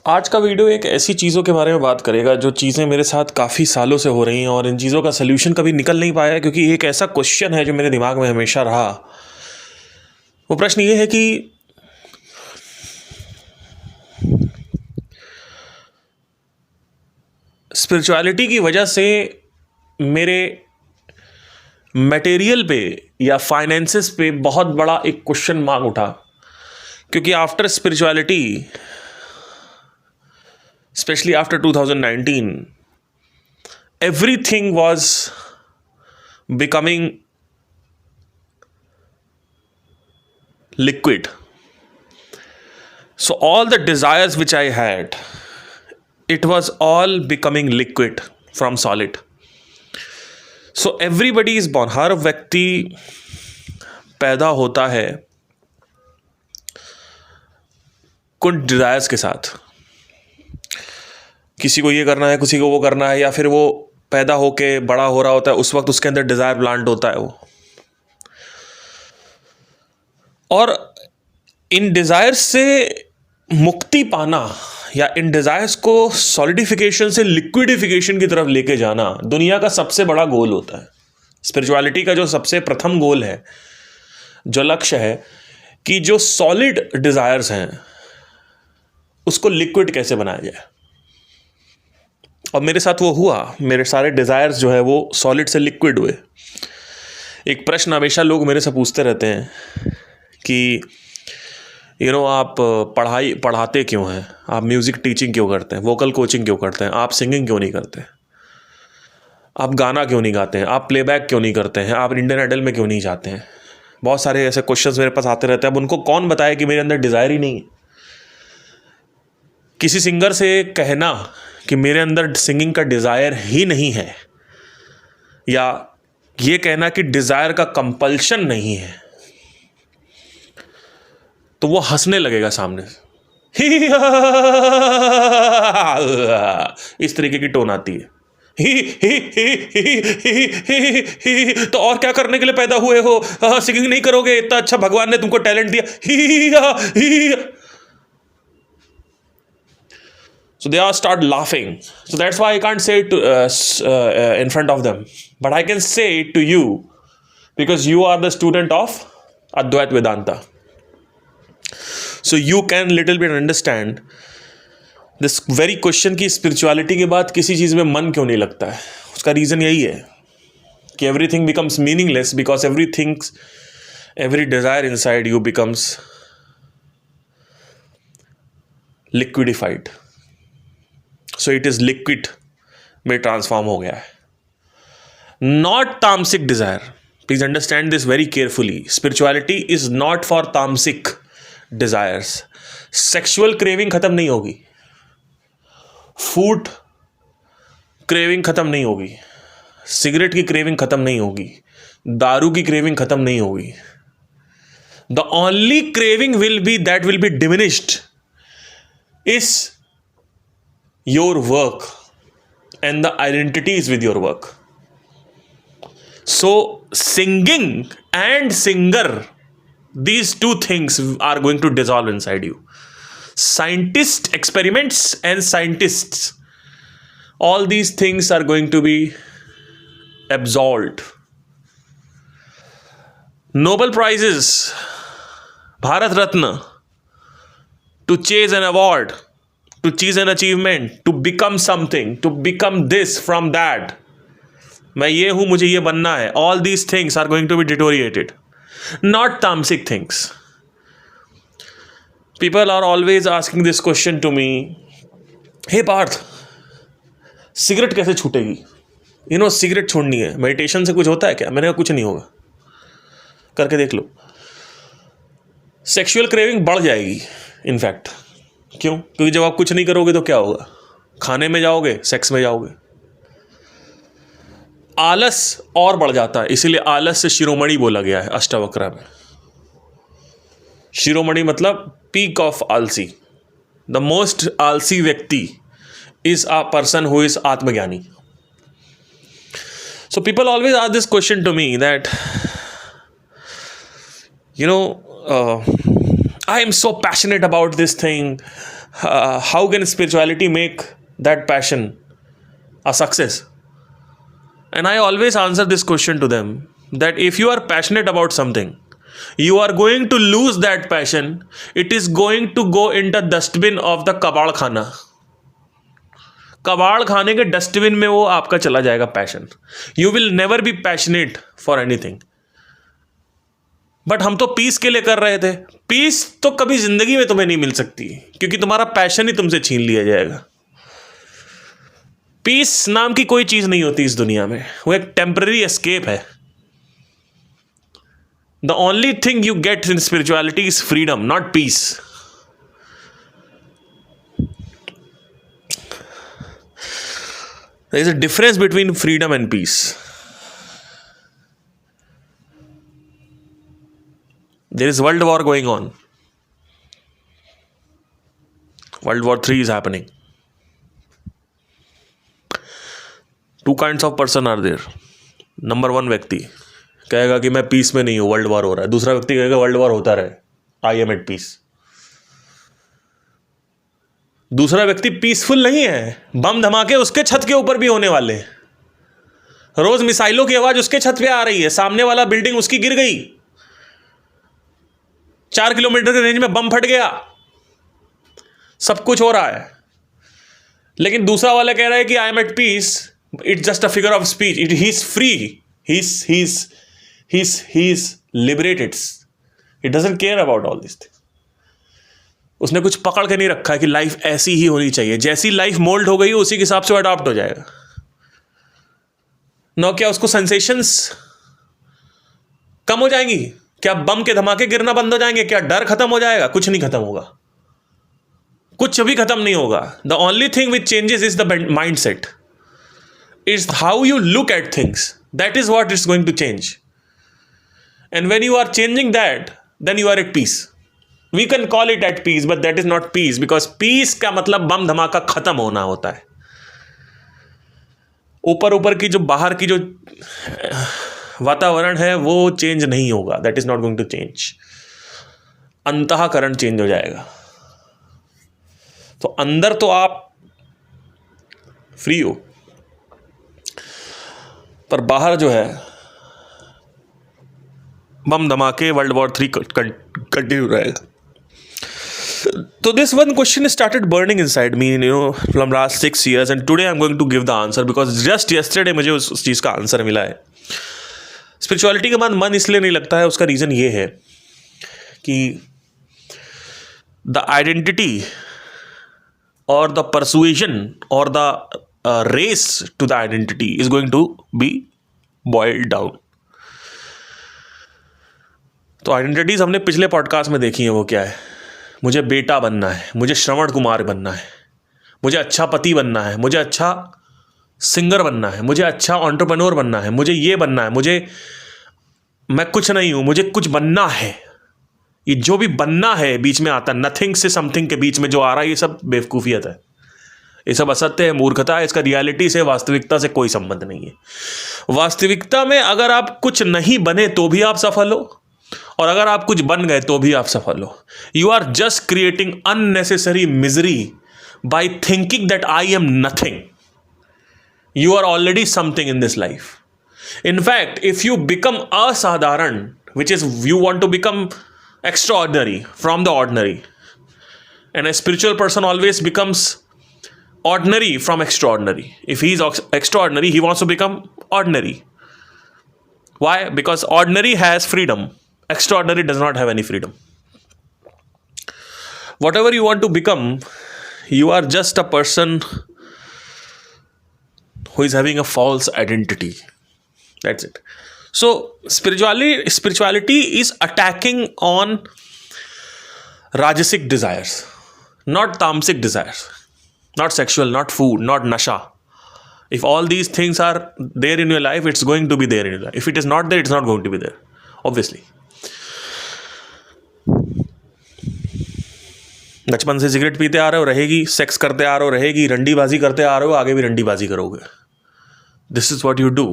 आज का वीडियो एक ऐसी चीज़ों के बारे में बात करेगा जो चीज़ें मेरे साथ काफ़ी सालों से हो रही हैं और इन चीज़ों का सल्यूशन कभी निकल नहीं पाया, क्योंकि एक ऐसा क्वेश्चन है जो मेरे दिमाग में हमेशा रहा। वो प्रश्न ये है कि स्पिरिचुअलिटी की वजह से मेरे मटेरियल पे या फाइनेंसेस पे बहुत बड़ा एक क्वेश्चन मार्क उठा। क्योंकि after spirituality, especially after 2019, everything was becoming liquid. So all the desires which I had, it was all becoming liquid from solid. So everybody is born, हर व्यक्ति पैदा होता है कुछ डिज़ायर्स के साथ। किसी को ये करना है, किसी को वो करना है, या फिर वो पैदा होके बड़ा हो रहा होता है, उस वक्त उसके अंदर डिज़ायर प्लांट होता है वो। और इन डिज़ायर्स से मुक्ति पाना या इन डिज़ायर्स को सॉलिडिफिकेशन से लिक्विडिफिकेशन की तरफ लेके जाना दुनिया का सबसे बड़ा गोल होता है। स्पिरिचुअलिटी का जो सबसे प्रथम गोल है, जो लक्ष्य है, कि जो सॉलिड डिज़ायर्स हैं उसको लिक्विड कैसे बनाया जाए। और मेरे साथ वो हुआ, मेरे सारे डिज़ायर्स जो है वो सॉलिड से लिक्विड हुए। एक प्रश्न हमेशा लोग मेरे से पूछते रहते हैं कि आप पढ़ाते क्यों हैं, आप म्यूज़िक टीचिंग क्यों करते हैं, वोकल कोचिंग क्यों करते हैं, आप सिंगिंग क्यों नहीं करते, आप गाना क्यों नहीं गाते हैं, आप प्लेबैक क्यों नहीं करते हैं, आप इंडियन आइडल में क्यों नहीं जाते हैं। बहुत सारे ऐसे क्वेश्चंस मेरे पास आते रहते हैं। अब उनको कौन बताए कि मेरे अंदर डिज़ायर ही नहीं है। किसी सिंगर से कहना कि मेरे अंदर सिंगिंग का डिज़ायर ही नहीं है, या ये कहना कि डिज़ायर का कंपल्शन नहीं है, तो वो हंसने लगेगा सामने से। इस तरीके की टोन आती है। तो और क्या करने के लिए पैदा हुए हो, सिंगिंग नहीं करोगे, इतना अच्छा भगवान ने तुमको टैलेंट दिया। So they all start laughing. So that's why I can't say it in front of them. But I can say it to you because you are the student of Advait Vedanta. So you can little bit understand this very question कि spirituality के बाद किसी चीज़ में मन क्यों नहीं लगता है। उसका reason यही है कि everything becomes meaningless because every desire inside you becomes liquidified. So it is liquid में ट्रांसफॉर्म हो गया है, नॉट तामसिक desire. Please understand this very carefully. Spirituality is not for तामसिक डिज़ायर्स। सेक्सुअल क्रेविंग खत्म नहीं होगी, फूड क्रेविंग खत्म नहीं होगी, सिगरेट की क्रेविंग खत्म नहीं होगी, दारू की क्रेविंग खत्म नहीं होगी। The only craving that will be diminished is your work and the identities with your work. So singing and singer, these two things are going to dissolve inside you. Experiments and scientists, all these things are going to be absolved. Nobel Prizes, Bharat Ratna, to chase an award, to chase an achievement, to become something, to become this from that. मैं ये हूँ, मुझे ये बनना है. All these things are going to be deteriorated. Not tamasic things. People are always asking this question to me. Hey Parth, cigarette कैसे छूटेगी? Cigarette छोड़नी है, मेडिटेशन से कुछ होता है क्या? मैंने कहा कुछ नहीं होगा, करके देख लो। सेक्सुअल क्रेविंग बढ़ जाएगी इनफैक्ट। क्यों? क्योंकि जब आप कुछ नहीं करोगे तो क्या होगा? खाने में जाओगे, सेक्स में जाओगे। आलस और बढ़ जाता है, इसीलिए आलस से शिरोमणि बोला गया है अष्टावक्र में। शिरोमणि मतलब पीक ऑफ आलसी। द मोस्ट आलसी व्यक्ति is a person who is आत्मज्ञानी। So people always ask this question to me that I am so passionate about this thing. How can spirituality make that passion a success? And I always answer this question to them that if you are passionate about something, you are going to lose that passion. It is going to go in the dustbin of the कबाड़ खाना. कबाड़ खाने के dustbin में वो आपका चला जाएगा passion. You will never be passionate for anything. But हम तो पीस के लिए कर रहे थे. पीस तो कभी जिंदगी में तुम्हें नहीं मिल सकती क्योंकि तुम्हारा पैशन ही तुमसे छीन लिया जाएगा. पीस नाम की कोई चीज नहीं होती इस दुनिया में. वो एक टेम्पररी एस्केप है. The only thing you get in spirituality is freedom, not peace. There is a difference between freedom and peace. There is world war going on. World War III is happening. Two kinds of person are there. Number one व्यक्ति कहेगा कि मैं piece में नहीं हूं, world war हो रहा है. दूसरा व्यक्ति कहेगा वर्ल्ड वॉर होता रहे, आई एम एट पीस. दूसरा व्यक्ति पीसफुल नहीं है. बम धमाके उसके छत के ऊपर भी होने वाले. रोज मिसाइलों की आवाज उसके छत पे आ रही है. सामने वाला बिल्डिंग उसकी गिर गई. 4 किलोमीटर के रेंज में बम फट गया. सब कुछ हो रहा है. लेकिन दूसरा वाला कह रहा है कि I am at peace. It's just a figure of speech. He is free. He is liberated. He doesn't care about all this thing. उसने कुछ पकड़ के नहीं रखा है कि लाइफ ऐसी ही होनी चाहिए. जैसी लाइफ मोल्ड हो गई उसी के हिसाब से वो अडॉप्ट हो जाएगा. नो क्या उसको सेंसेशंस कम हो जाएंगी? क्या बम के धमाके गिरना बंद हो जाएंगे? क्या डर खत्म हो जाएगा? कुछ नहीं खत्म होगा. कुछ भी खत्म नहीं होगा. The only thing which changes is the mind set. It's how you look at things. That is what it's going to change. And when you are changing that, then you are at peace. We can call it at peace, but that is not peace, because peace का मतलब बम धमाका खत्म होना होता है. ऊपर की जो बाहर की जो वातावरण है वो चेंज नहीं होगा. That is not going to change. अंतःकरण चेंज हो जाएगा. तो अंदर तो आप फ्री हो, पर बाहर जो है बम धमाके, वर्ल्ड वॉर 3 कंटिन्यू रहेगा. So this one question started burning inside me, from last 6 years, and today I'm going to give the answer because just yesterday मुझे उस चीज़ का आंसर मिला है. स्पिरिचुअलिटी के बाद मन इसलिए नहीं लगता है, उसका रीज़न ये है कि द आइडेंटिटी और द परसुएशन और the race to the identity is going to be boiled down. तो आइडेंटिटीज हमने पिछले पॉडकास्ट में देखी है. वो क्या है? मुझे बेटा बनना है, मुझे श्रवण कुमार बनना है, मुझे अच्छा पति बनना है, मुझे अच्छा सिंगर बनना है, मुझे अच्छा एंटरप्रेन्योर बनना है, मुझे ये बनना है, मैं कुछ नहीं हूं, मुझे कुछ बनना है. ये जो भी बनना है बीच में आता है, नथिंग से समथिंग के बीच में जो आ रहा है, ये सब बेवकूफ़ियत है. ये सब असत्य है, मूर्खता है. इसका रियलिटी से, वास्तविकता से कोई संबंध नहीं है. वास्तविकता में अगर आप कुछ नहीं बने तो भी आप सफल हो, और अगर आप कुछ बन गए तो भी आप सफल हो. You are just creating unnecessary misery by thinking that I am nothing. You are already something in this life. In fact, if you become असाधारण, which is you want to become extraordinary from the ordinary, and a spiritual person always becomes ordinary from extraordinary. If he is extraordinary, he wants to become ordinary. Why? Because ordinary has freedom, extraordinary does not have any freedom. Whatever you want to become, you are just a person who is having a false identity. That's it. So spirituality is attacking on rajasic desires, not tamasic desires, not sexual, not food, not nasha. If all these things are there in your life, it's going to be there in your life. If it is not there, it's not going to be there, obviously. बचपन से cigarette पीते आ रहे हो, रहेगी. Sex करते आ रहे हो, रहेगी. रंडीबाजी करते आ रहे हो, आगे भी रंडीबाजी करोगे. This is what you do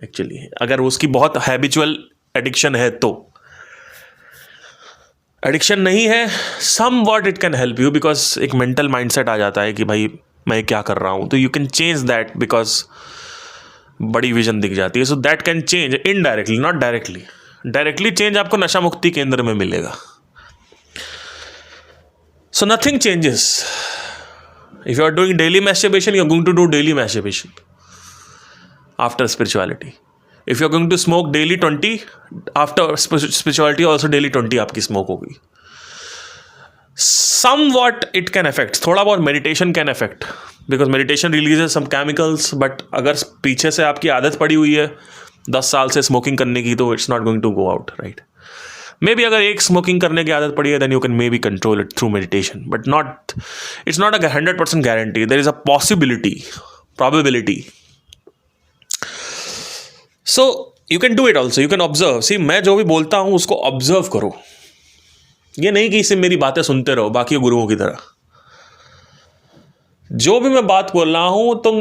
actually. अगर उसकी बहुत हैबिचुअल एडिक्शन है तो. एडिक्शन नहीं है, somewhat it can help you, because एक मेंटल माइंडसेट आ जाता है कि भाई मैं क्या कर रहा हूँ, तो you can change that because बड़ी विजन दिख जाती है. So that can change indirectly, not directly. Directly change आपको नशा मुक्ति केंद्र में मिलेगा. So nothing changes. If you are doing daily masturbation, you are going to do daily masturbation after spirituality. If you are going to smoke daily 20, after spirituality also daily 20 आपकी smoke होगी. Somewhat it can affect, थोड़ा बहुत meditation can affect, because meditation releases some chemicals. But अगर पीछे से आपकी आदत पड़ी हुई है 10 साल से स्मोकिंग करने की, तो it's not going to go out, right. Maybe अगर एक स्मोकिंग करने की आदत पड़ी है, then you can maybe control it through meditation, but not, it's not a 100% guarantee. There is a possibility, probability. So you can do it also, you can observe. See, मैं जो भी बोलता हूं उसको ऑब्जर्व करो. ये नहीं कि इसे मेरी बातें सुनते रहो बाकी गुरुओं की तरह. जो भी मैं बात बोल रहा हूं, तुम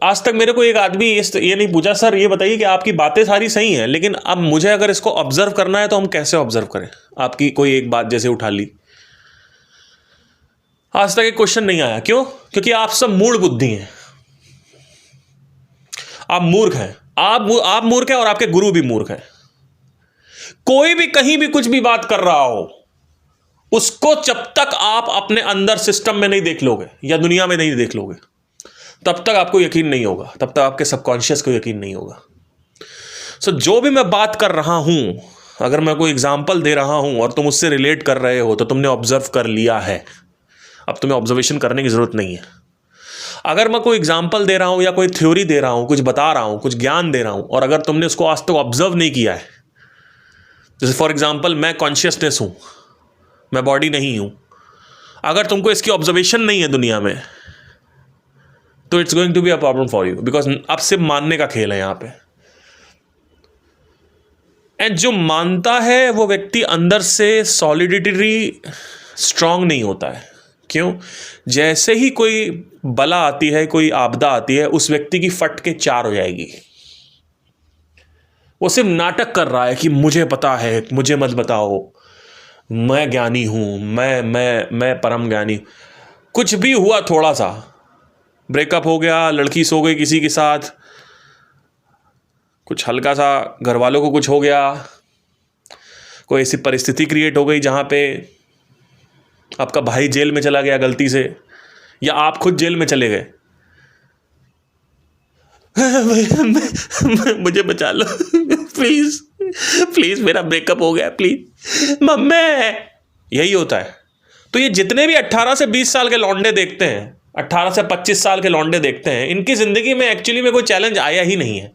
आज तक मेरे को एक आदमी ये नहीं पूछा, सर ये बताइए कि आपकी बातें सारी सही हैं, लेकिन अब मुझे अगर इसको ऑब्जर्व करना है तो हम कैसे ऑब्जर्व करें. आपकी कोई एक बात जैसे उठा ली, आज तक एक क्वेश्चन नहीं आया. क्यों? क्योंकि आप सब मूढ़ बुद्धि हैं, आप मूर्ख हैं. आप मूर्ख हैं और आपके गुरु भी मूर्ख हैं. कोई भी कहीं भी कुछ भी बात कर रहा हो, उसको जब तक आप अपने अंदर सिस्टम में नहीं देख लोगे या दुनिया में नहीं देख लोगे, तब तक आपको यकीन नहीं होगा, तब तक आपके सबकॉन्शियस को यकीन नहीं होगा. सो जो भी मैं बात कर रहा हूं, अगर मैं कोई एग्जाम्पल दे रहा हूं और तुम उससे रिलेट कर रहे हो, तो तुमने ऑब्जर्व कर लिया है. अब तुम्हें ऑब्जर्वेशन करने की जरूरत नहीं है. अगर मैं कोई एग्जाम्पल दे रहा हूं या कोई थ्योरी दे रहा हूं, कुछ बता रहा हूं, कुछ ज्ञान दे रहा हूं, और अगर तुमने उसको आज तक ऑब्जर्व नहीं किया है, जैसे फॉर एग्जाम्पल मैं कॉन्शियसनेस हूं, मैं बॉडी नहीं हूं, अगर तुमको इसकी ऑब्जर्वेशन नहीं है दुनिया में, तो it's going to be a problem for you, because अब सिर्फ मानने का खेल है यहां पे. एंड जो मानता है वो व्यक्ति अंदर से सॉलिडिटी स्ट्रांग नहीं होता है. क्यों? जैसे ही कोई बला आती है, कोई आपदा आती है, उस व्यक्ति की फट के 4 हो जाएगी. वो सिर्फ नाटक कर रहा है कि मुझे पता है, मुझे मत बताओ, मैं ज्ञानी हूं, मैं परम ज्ञानी. कुछ भी हुआ, थोड़ा सा ब्रेकअप हो गया, लड़की सो गई किसी के साथ, कुछ हल्का सा घर वालों को कुछ हो गया, कोई ऐसी परिस्थिति क्रिएट हो गई जहां पे आपका भाई जेल में चला गया गलती से, या आप खुद जेल में चले गए. मुझे बचा लो प्लीज प्लीज, मेरा ब्रेकअप हो गया प्लीज मम्मी. यही होता है. तो ये जितने भी 18 से 20 साल के लौंडे देखते हैं, 18 से 25 साल के लौंडे देखते हैं, इनकी जिंदगी में एक्चुअली में कोई चैलेंज आया ही नहीं है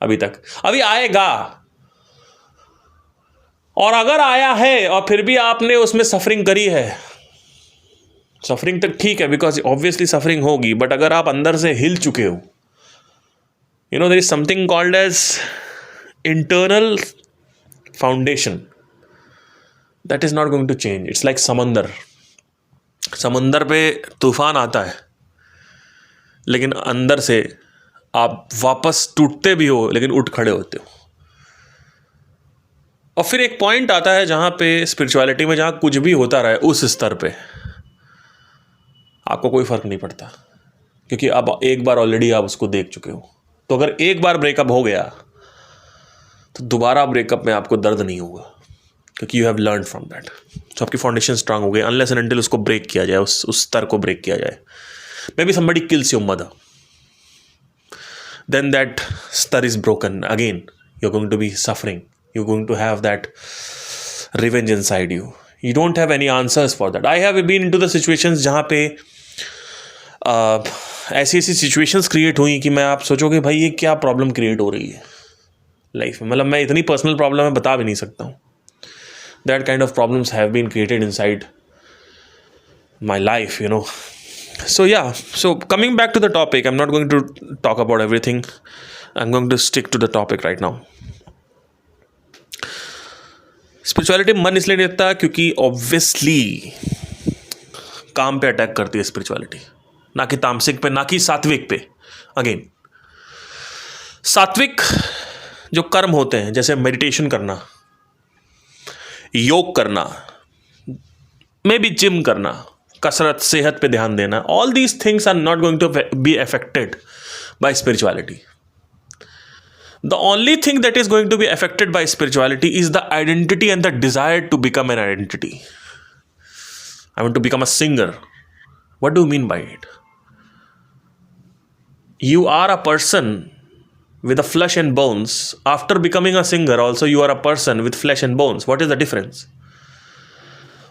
अभी तक. अभी आएगा, और अगर आया है और फिर भी आपने उसमें सफरिंग करी है, सफरिंग तक ठीक है, बिकॉज ऑब्वियसली सफरिंग होगी, बट अगर आप अंदर से हिल चुके हो, you know there is something called as internal foundation, that is not going to change. It's like समंदर. समंदर पे तूफान आता है, लेकिन अंदर से आप वापस टूटते भी हो, लेकिन उठ खड़े होते हो. और फिर एक पॉइंट आता है जहाँ पे स्पिरिचुअलिटी में, जहाँ कुछ भी होता रहे, उस स्तर पे आपको कोई फ़र्क नहीं पड़ता, क्योंकि अब एक बार ऑलरेडी आप उसको देख चुके हो. तो अगर एक बार ब्रेकअप हो गया, तो दोबारा ब्रेकअप में आपको दर्द नहीं होगा, क्योंकि you have learn from that. तो आपकी फाउंडेशन स्ट्रांग हो गई, अनलेस एंड अनटिल उसको ब्रेक किया जाए, उस स्तर को ब्रेक किया जाए. Maybe somebody kills your mother, then that स्तर is broken again. You are going to be suffering. You're going to have that revenge inside you. You don't have any answers for that. I have been into the situations जहाँ पे ऐसी situations create हुई कि मैं, आप सोचोगे भाई ये क्या प्रॉब्लम क्रिएट हो रही है लाइफ में. मतलब मैं इतनी पर्सनल प्रॉब्लम है बता भी नहीं सकता हूँ. That kind of problems have been created inside my life, you know. So yeah, so coming back to the topic, I'm not going to talk about everything. I'm going to stick to the topic right now. Spirituality मन इसलिए नहीं रहता क्योंकि obviously काम पे attack करती है spirituality, ना कि तामसिक पे, ना कि सात्विक पे. अगेन, सात्विक जो कर्म होते हैं, जैसे मेडिटेशन करना, योग करना, मे बी जिम करना, कसरत, सेहत पे ध्यान देना, all these things are not going to be affected by spirituality. The only thing that is going to be affected by spirituality is the identity and the desire to become an identity. I want to become a singer. What do you mean by it? You are a person with a flesh and bones. After becoming a singer, also you are a person with flesh and bones. What is the difference?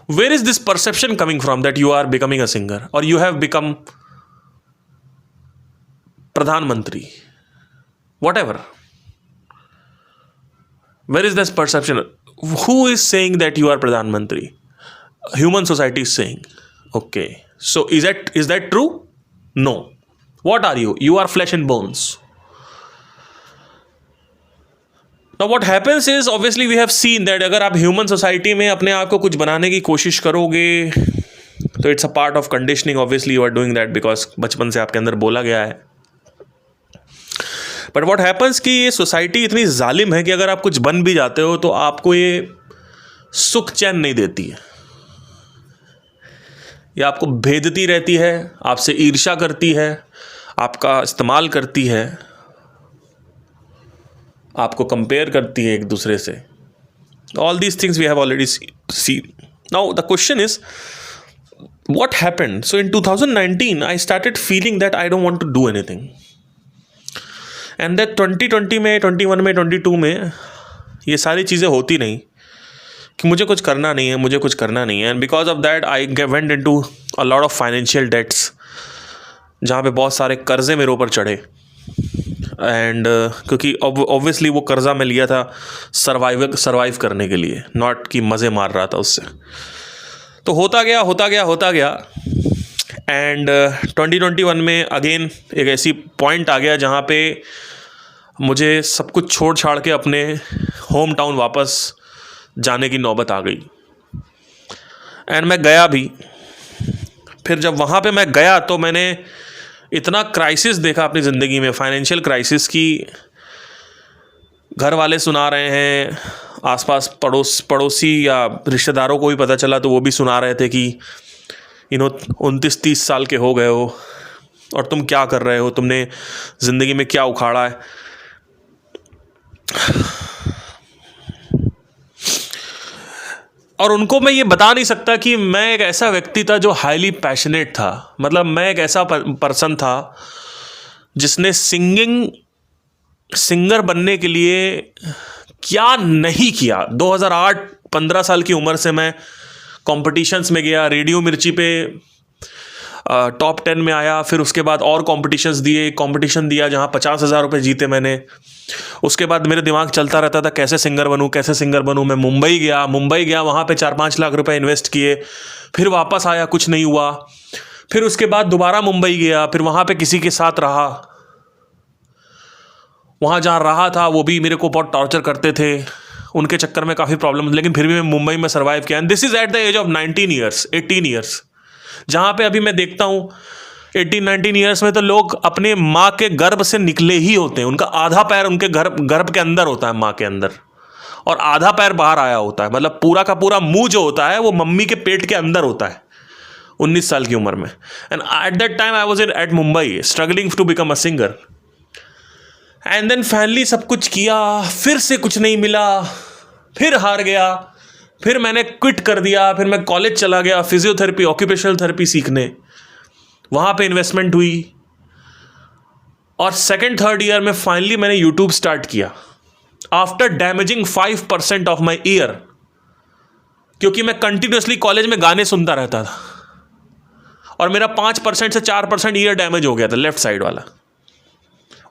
Where is this perception coming from that you are becoming a singer or you have become Pradhan Mantri? Whatever. Where is this perception? Who is saying that you are Pradhan Mantri? Human society is saying. Okay. So is that true? No. What are you? You are flesh and bones. Now what happens is obviously we have seen that अगर आप human society में अपने आप को कुछ बनाने की कोशिश करोगे तो it's a part of conditioning. Obviously you are doing that because बचपन से आपके अंदर बोला गया है. बट व्हाट हैपन्स कि ये सोसाइटी इतनी जालिम है कि अगर आप कुछ बन भी जाते हो तो आपको ये सुख चैन नहीं देती है. ये आपको भेदती रहती है, आपसे ईर्ष्या करती है, आपका इस्तेमाल करती है, आपको कंपेयर करती है एक दूसरे से. All these things we have already seen. Now the question is what happened. So in 2019 I started feeling that I don't want to do anything. And that 2020 में, 21 में, 22 में ये सारी चीज़ें होती नहीं कि मुझे कुछ करना नहीं है, मुझे कुछ करना नहीं है. And because of that I went into a lot of financial debts, जहाँ पे बहुत सारे कर्जे मेरे ऊपर चढ़े. एंड क्योंकि ऑब्वियसली वो कर्जा मैं लिया था सर्वाइव करने के लिए, नॉट कि मज़े मार रहा था उससे. तो होता गया. एंड 2021 में अगेन एक ऐसी पॉइंट आ गया जहाँ पे मुझे सब कुछ छोड़ छाड़ के अपने होम टाउन वापस जाने की नौबत आ गई. एंड मैं गया भी. फिर जब वहाँ पे मैं गया तो मैंने इतना क्राइसिस देखा अपनी ज़िंदगी में, फाइनेंशियल क्राइसिस, की घर वाले सुना रहे हैं, आसपास पड़ोसी या रिश्तेदारों को भी पता चला तो वो भी सुना रहे थे कि 29-30 साल के हो गए हो और तुम क्या कर रहे हो, तुमने ज़िंदगी में क्या उखाड़ा है. और उनको मैं ये बता नहीं सकता कि मैं एक ऐसा व्यक्ति था जो हाईली पैशनेट था. मतलब मैं एक ऐसा पर्सन था जिसने सिंगर बनने के लिए क्या नहीं किया. 2008-15 साल की उम्र से मैं कॉम्पिटिशन्स में गया. रेडियो मिर्ची पे टॉप 10 में आया. फिर उसके बाद और कंपटीशन दिया जहाँ 50,000 रुपये जीते मैंने. उसके बाद मेरे दिमाग चलता रहता था कैसे सिंगर बनूँ. मैं मुंबई गया, वहाँ पे 4-5 लाख रुपए इन्वेस्ट किए. फिर वापस आया, कुछ नहीं हुआ. फिर उसके बाद दोबारा मुंबई गया, फिर वहाँ पे किसी के साथ रहा. वहाँ जहाँ रहा था वो भी मेरे को बहुत टॉर्चर करते थे, उनके चक्कर में काफ़ी प्रॉब्लम, लेकिन फिर भी मैं मुंबई में सर्वाइव किया. And this is at the age of 18 years, जहाँ पे अभी मैं देखता हूँ 18-19 ईयर्स में तो लोग अपने माँ के गर्भ से निकले ही होते हैं. उनका आधा पैर उनके गर्भ के अंदर होता है, माँ के अंदर, और आधा पैर बाहर आया होता है. मतलब पूरा का पूरा मुंह जो होता है वो मम्मी के पेट के अंदर होता है 19 साल की उम्र में. And at that time I was at Mumbai struggling to become a singer. And then finally सब कुछ किया, फिर से कुछ नहीं मिला, फिर हार गया. फिर मैंने क्विट कर दिया. फिर मैं कॉलेज चला गया फिजियोथेरेपी, ऑक्यूपेशनल थेरेपी सीखने. वहाँ पे इन्वेस्टमेंट हुई. और 2nd-3rd ईयर में फाइनली मैंने यूट्यूब स्टार्ट किया after damaging 5% of my year, क्योंकि मैं कंटिन्यूसली कॉलेज में गाने सुनता रहता था और मेरा 5% से 4% ईयर डैमेज हो गया था, लेफ्ट साइड वाला.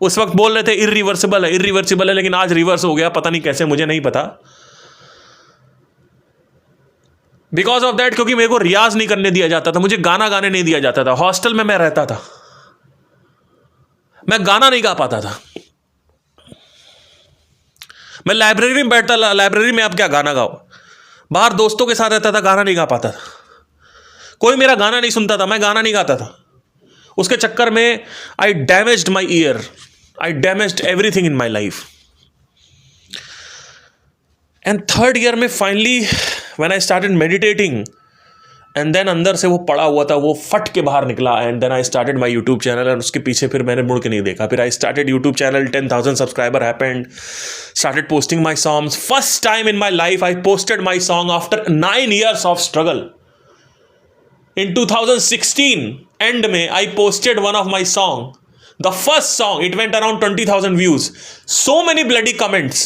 उस वक्त बोल रहे थे इरिवर्सिबल है, लेकिन आज रिवर्स हो गया, पता नहीं कैसे, मुझे नहीं पता. बिकॉज ऑफ दैट, क्योंकि मेरे को रियाज नहीं करने दिया जाता था, मुझे गाना गाने नहीं दिया जाता था. हॉस्टल में मैं रहता था, मैं गाना नहीं गा पाता था. मैं लाइब्रेरी में बैठता, लाइब्रेरी में आप क्या गाना गाओ. बाहर दोस्तों के साथ रहता था, गाना नहीं गा पाता था. कोई मेरा गाना नहीं सुनता था, मैं गाना नहीं गाता था. उसके चक्कर में I damaged my year, I damaged everything in my life. And 3rd year में finally when I started meditating, and then अंदर से वो पड़ा हुआ था, वो फट के बाहर निकला, and then I started my YouTube channel, और उसके पीछे फिर मैंने मुड़ के नहीं देखा. फिर I started YouTube channel, 10,000 subscriber happened, started posting my songs. First time in my life I posted my song after 9 years of struggle. In 2016 end में I posted one of my song, the first song. It went around 20,000 views, so many bloody comments,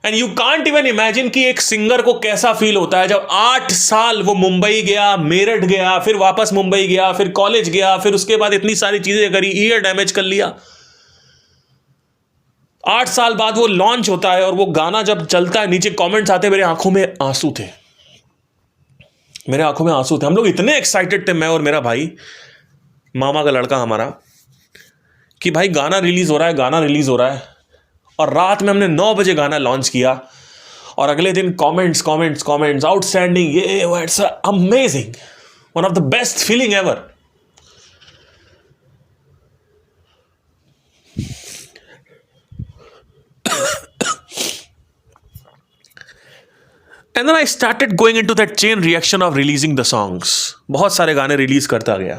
and you can't even imagine कि एक singer को कैसा feel होता है जब 8 साल वो मुंबई गया, मेरठ गया, फिर वापस मुंबई गया, फिर कॉलेज गया, फिर उसके बाद इतनी सारी चीजें करी, ईयर डैमेज कर लिया. 8 साल बाद वो लॉन्च होता है और वो गाना जब चलता है, नीचे कमेंट्स आते, मेरे आंखों में आंसू थे, मेरे आंखों में आंसू थे. हम लोग इतने एक्साइटेड थे, मैं और मेरा भाई, मामा का लड़का हमारा, कि भाई गाना रिलीज हो रहा है, गाना रिलीज हो रहा है. और रात में हमने 9 बजे गाना लॉन्च किया, और अगले दिन कमेंट्स कमेंट्स कमेंट्स, आउटस्टैंडिंग, ये it's amazing, one of the best feeling ever. And then I started going into that chain reaction of releasing the songs. बहुत सारे गाने रिलीज करता गया,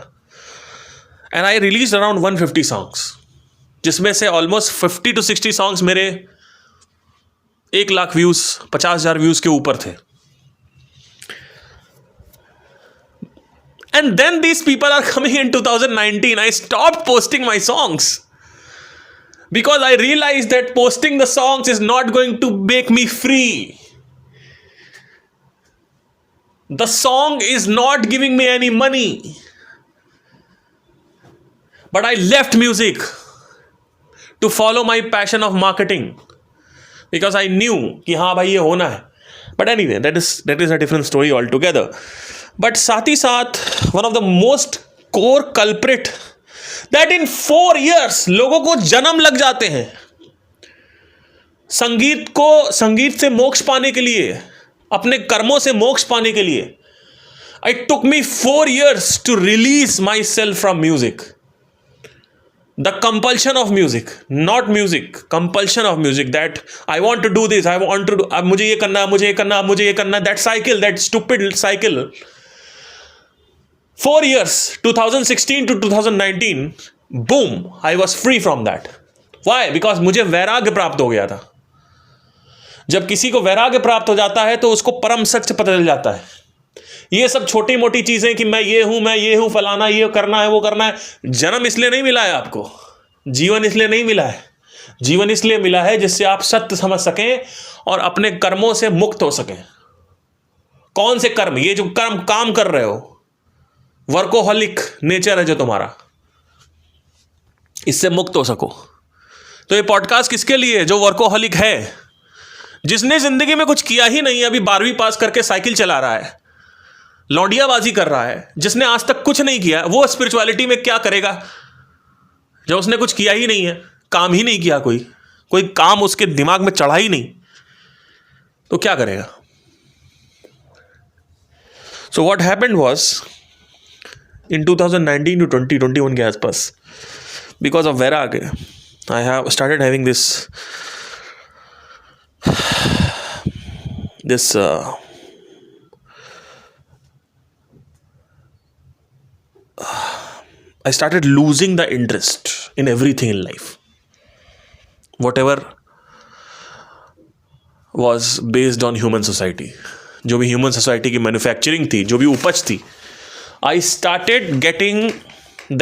and I released around 150 songs, जिसमें से almost 50 to 60 songs मेरे 1 lakh views, 50,000 views के ऊपर थे. And then these people are coming in 2019. I stopped posting my songs because I realized that posting the songs is not going to make me free. The song is not giving me any money. But I left music to follow my passion of marketing because I knew कि हाँ भाई ये होना है. But anyway, that is a different story altogether. But साथ ही साथ one of the most core culprit that in 4 years लोगों को जन्म लग जाते हैं संगीत से मोक्ष पाने के लिए, अपने कर्मों से मोक्ष पाने के लिए. It took me 4 years to release myself from music. The compulsion of music, not music, compulsion of music, that I want to do this, I want to do, अब मुझे ये करना, मुझे ये करना, मुझे ये करना, that cycle, that stupid cycle. 4 years, 2016 to 2019, boom, I was free from that. Why? Because मुझे वैराग्य प्राप्त हो गया था. जब किसी को वैराग्य प्राप्त हो जाता है तो उसको परम सत्य पता चल जाता है. ये सब छोटी मोटी चीजें कि मैं ये हूं, फलाना, ये करना है, वो करना है. जन्म इसलिए नहीं मिला है आपको, जीवन इसलिए नहीं मिला है. जीवन इसलिए मिला है जिससे आप सत्य समझ सकें और अपने कर्मों से मुक्त हो सकें. कौन से कर्म? ये जो कर्म काम कर रहे हो, वर्कोहॉलिक नेचर है जो तुम्हारा, इससे मुक्त हो सको. तो ये पॉडकास्ट किसके लिए है? जो वर्कोहॉलिक है, जिसने जिंदगी में कुछ किया ही नहीं, अभी 12वीं पास करके साइकिल चला रहा है, लौंडियाबाजी कर रहा है, जिसने आज तक कुछ नहीं किया. वो स्पिरिचुअलिटी में क्या करेगा जब उसने कुछ किया ही नहीं है, काम ही नहीं किया, कोई काम उसके दिमाग में चढ़ा ही नहीं, तो क्या करेगा? So what happened was in 2019 to 2021 के आसपास, बिकॉज ऑफ वैराग्य, I have started having this I started losing the interest in everything in life. Whatever was based on human society, जो भी human society की manufacturing थी, जो भी उपज थी, I started getting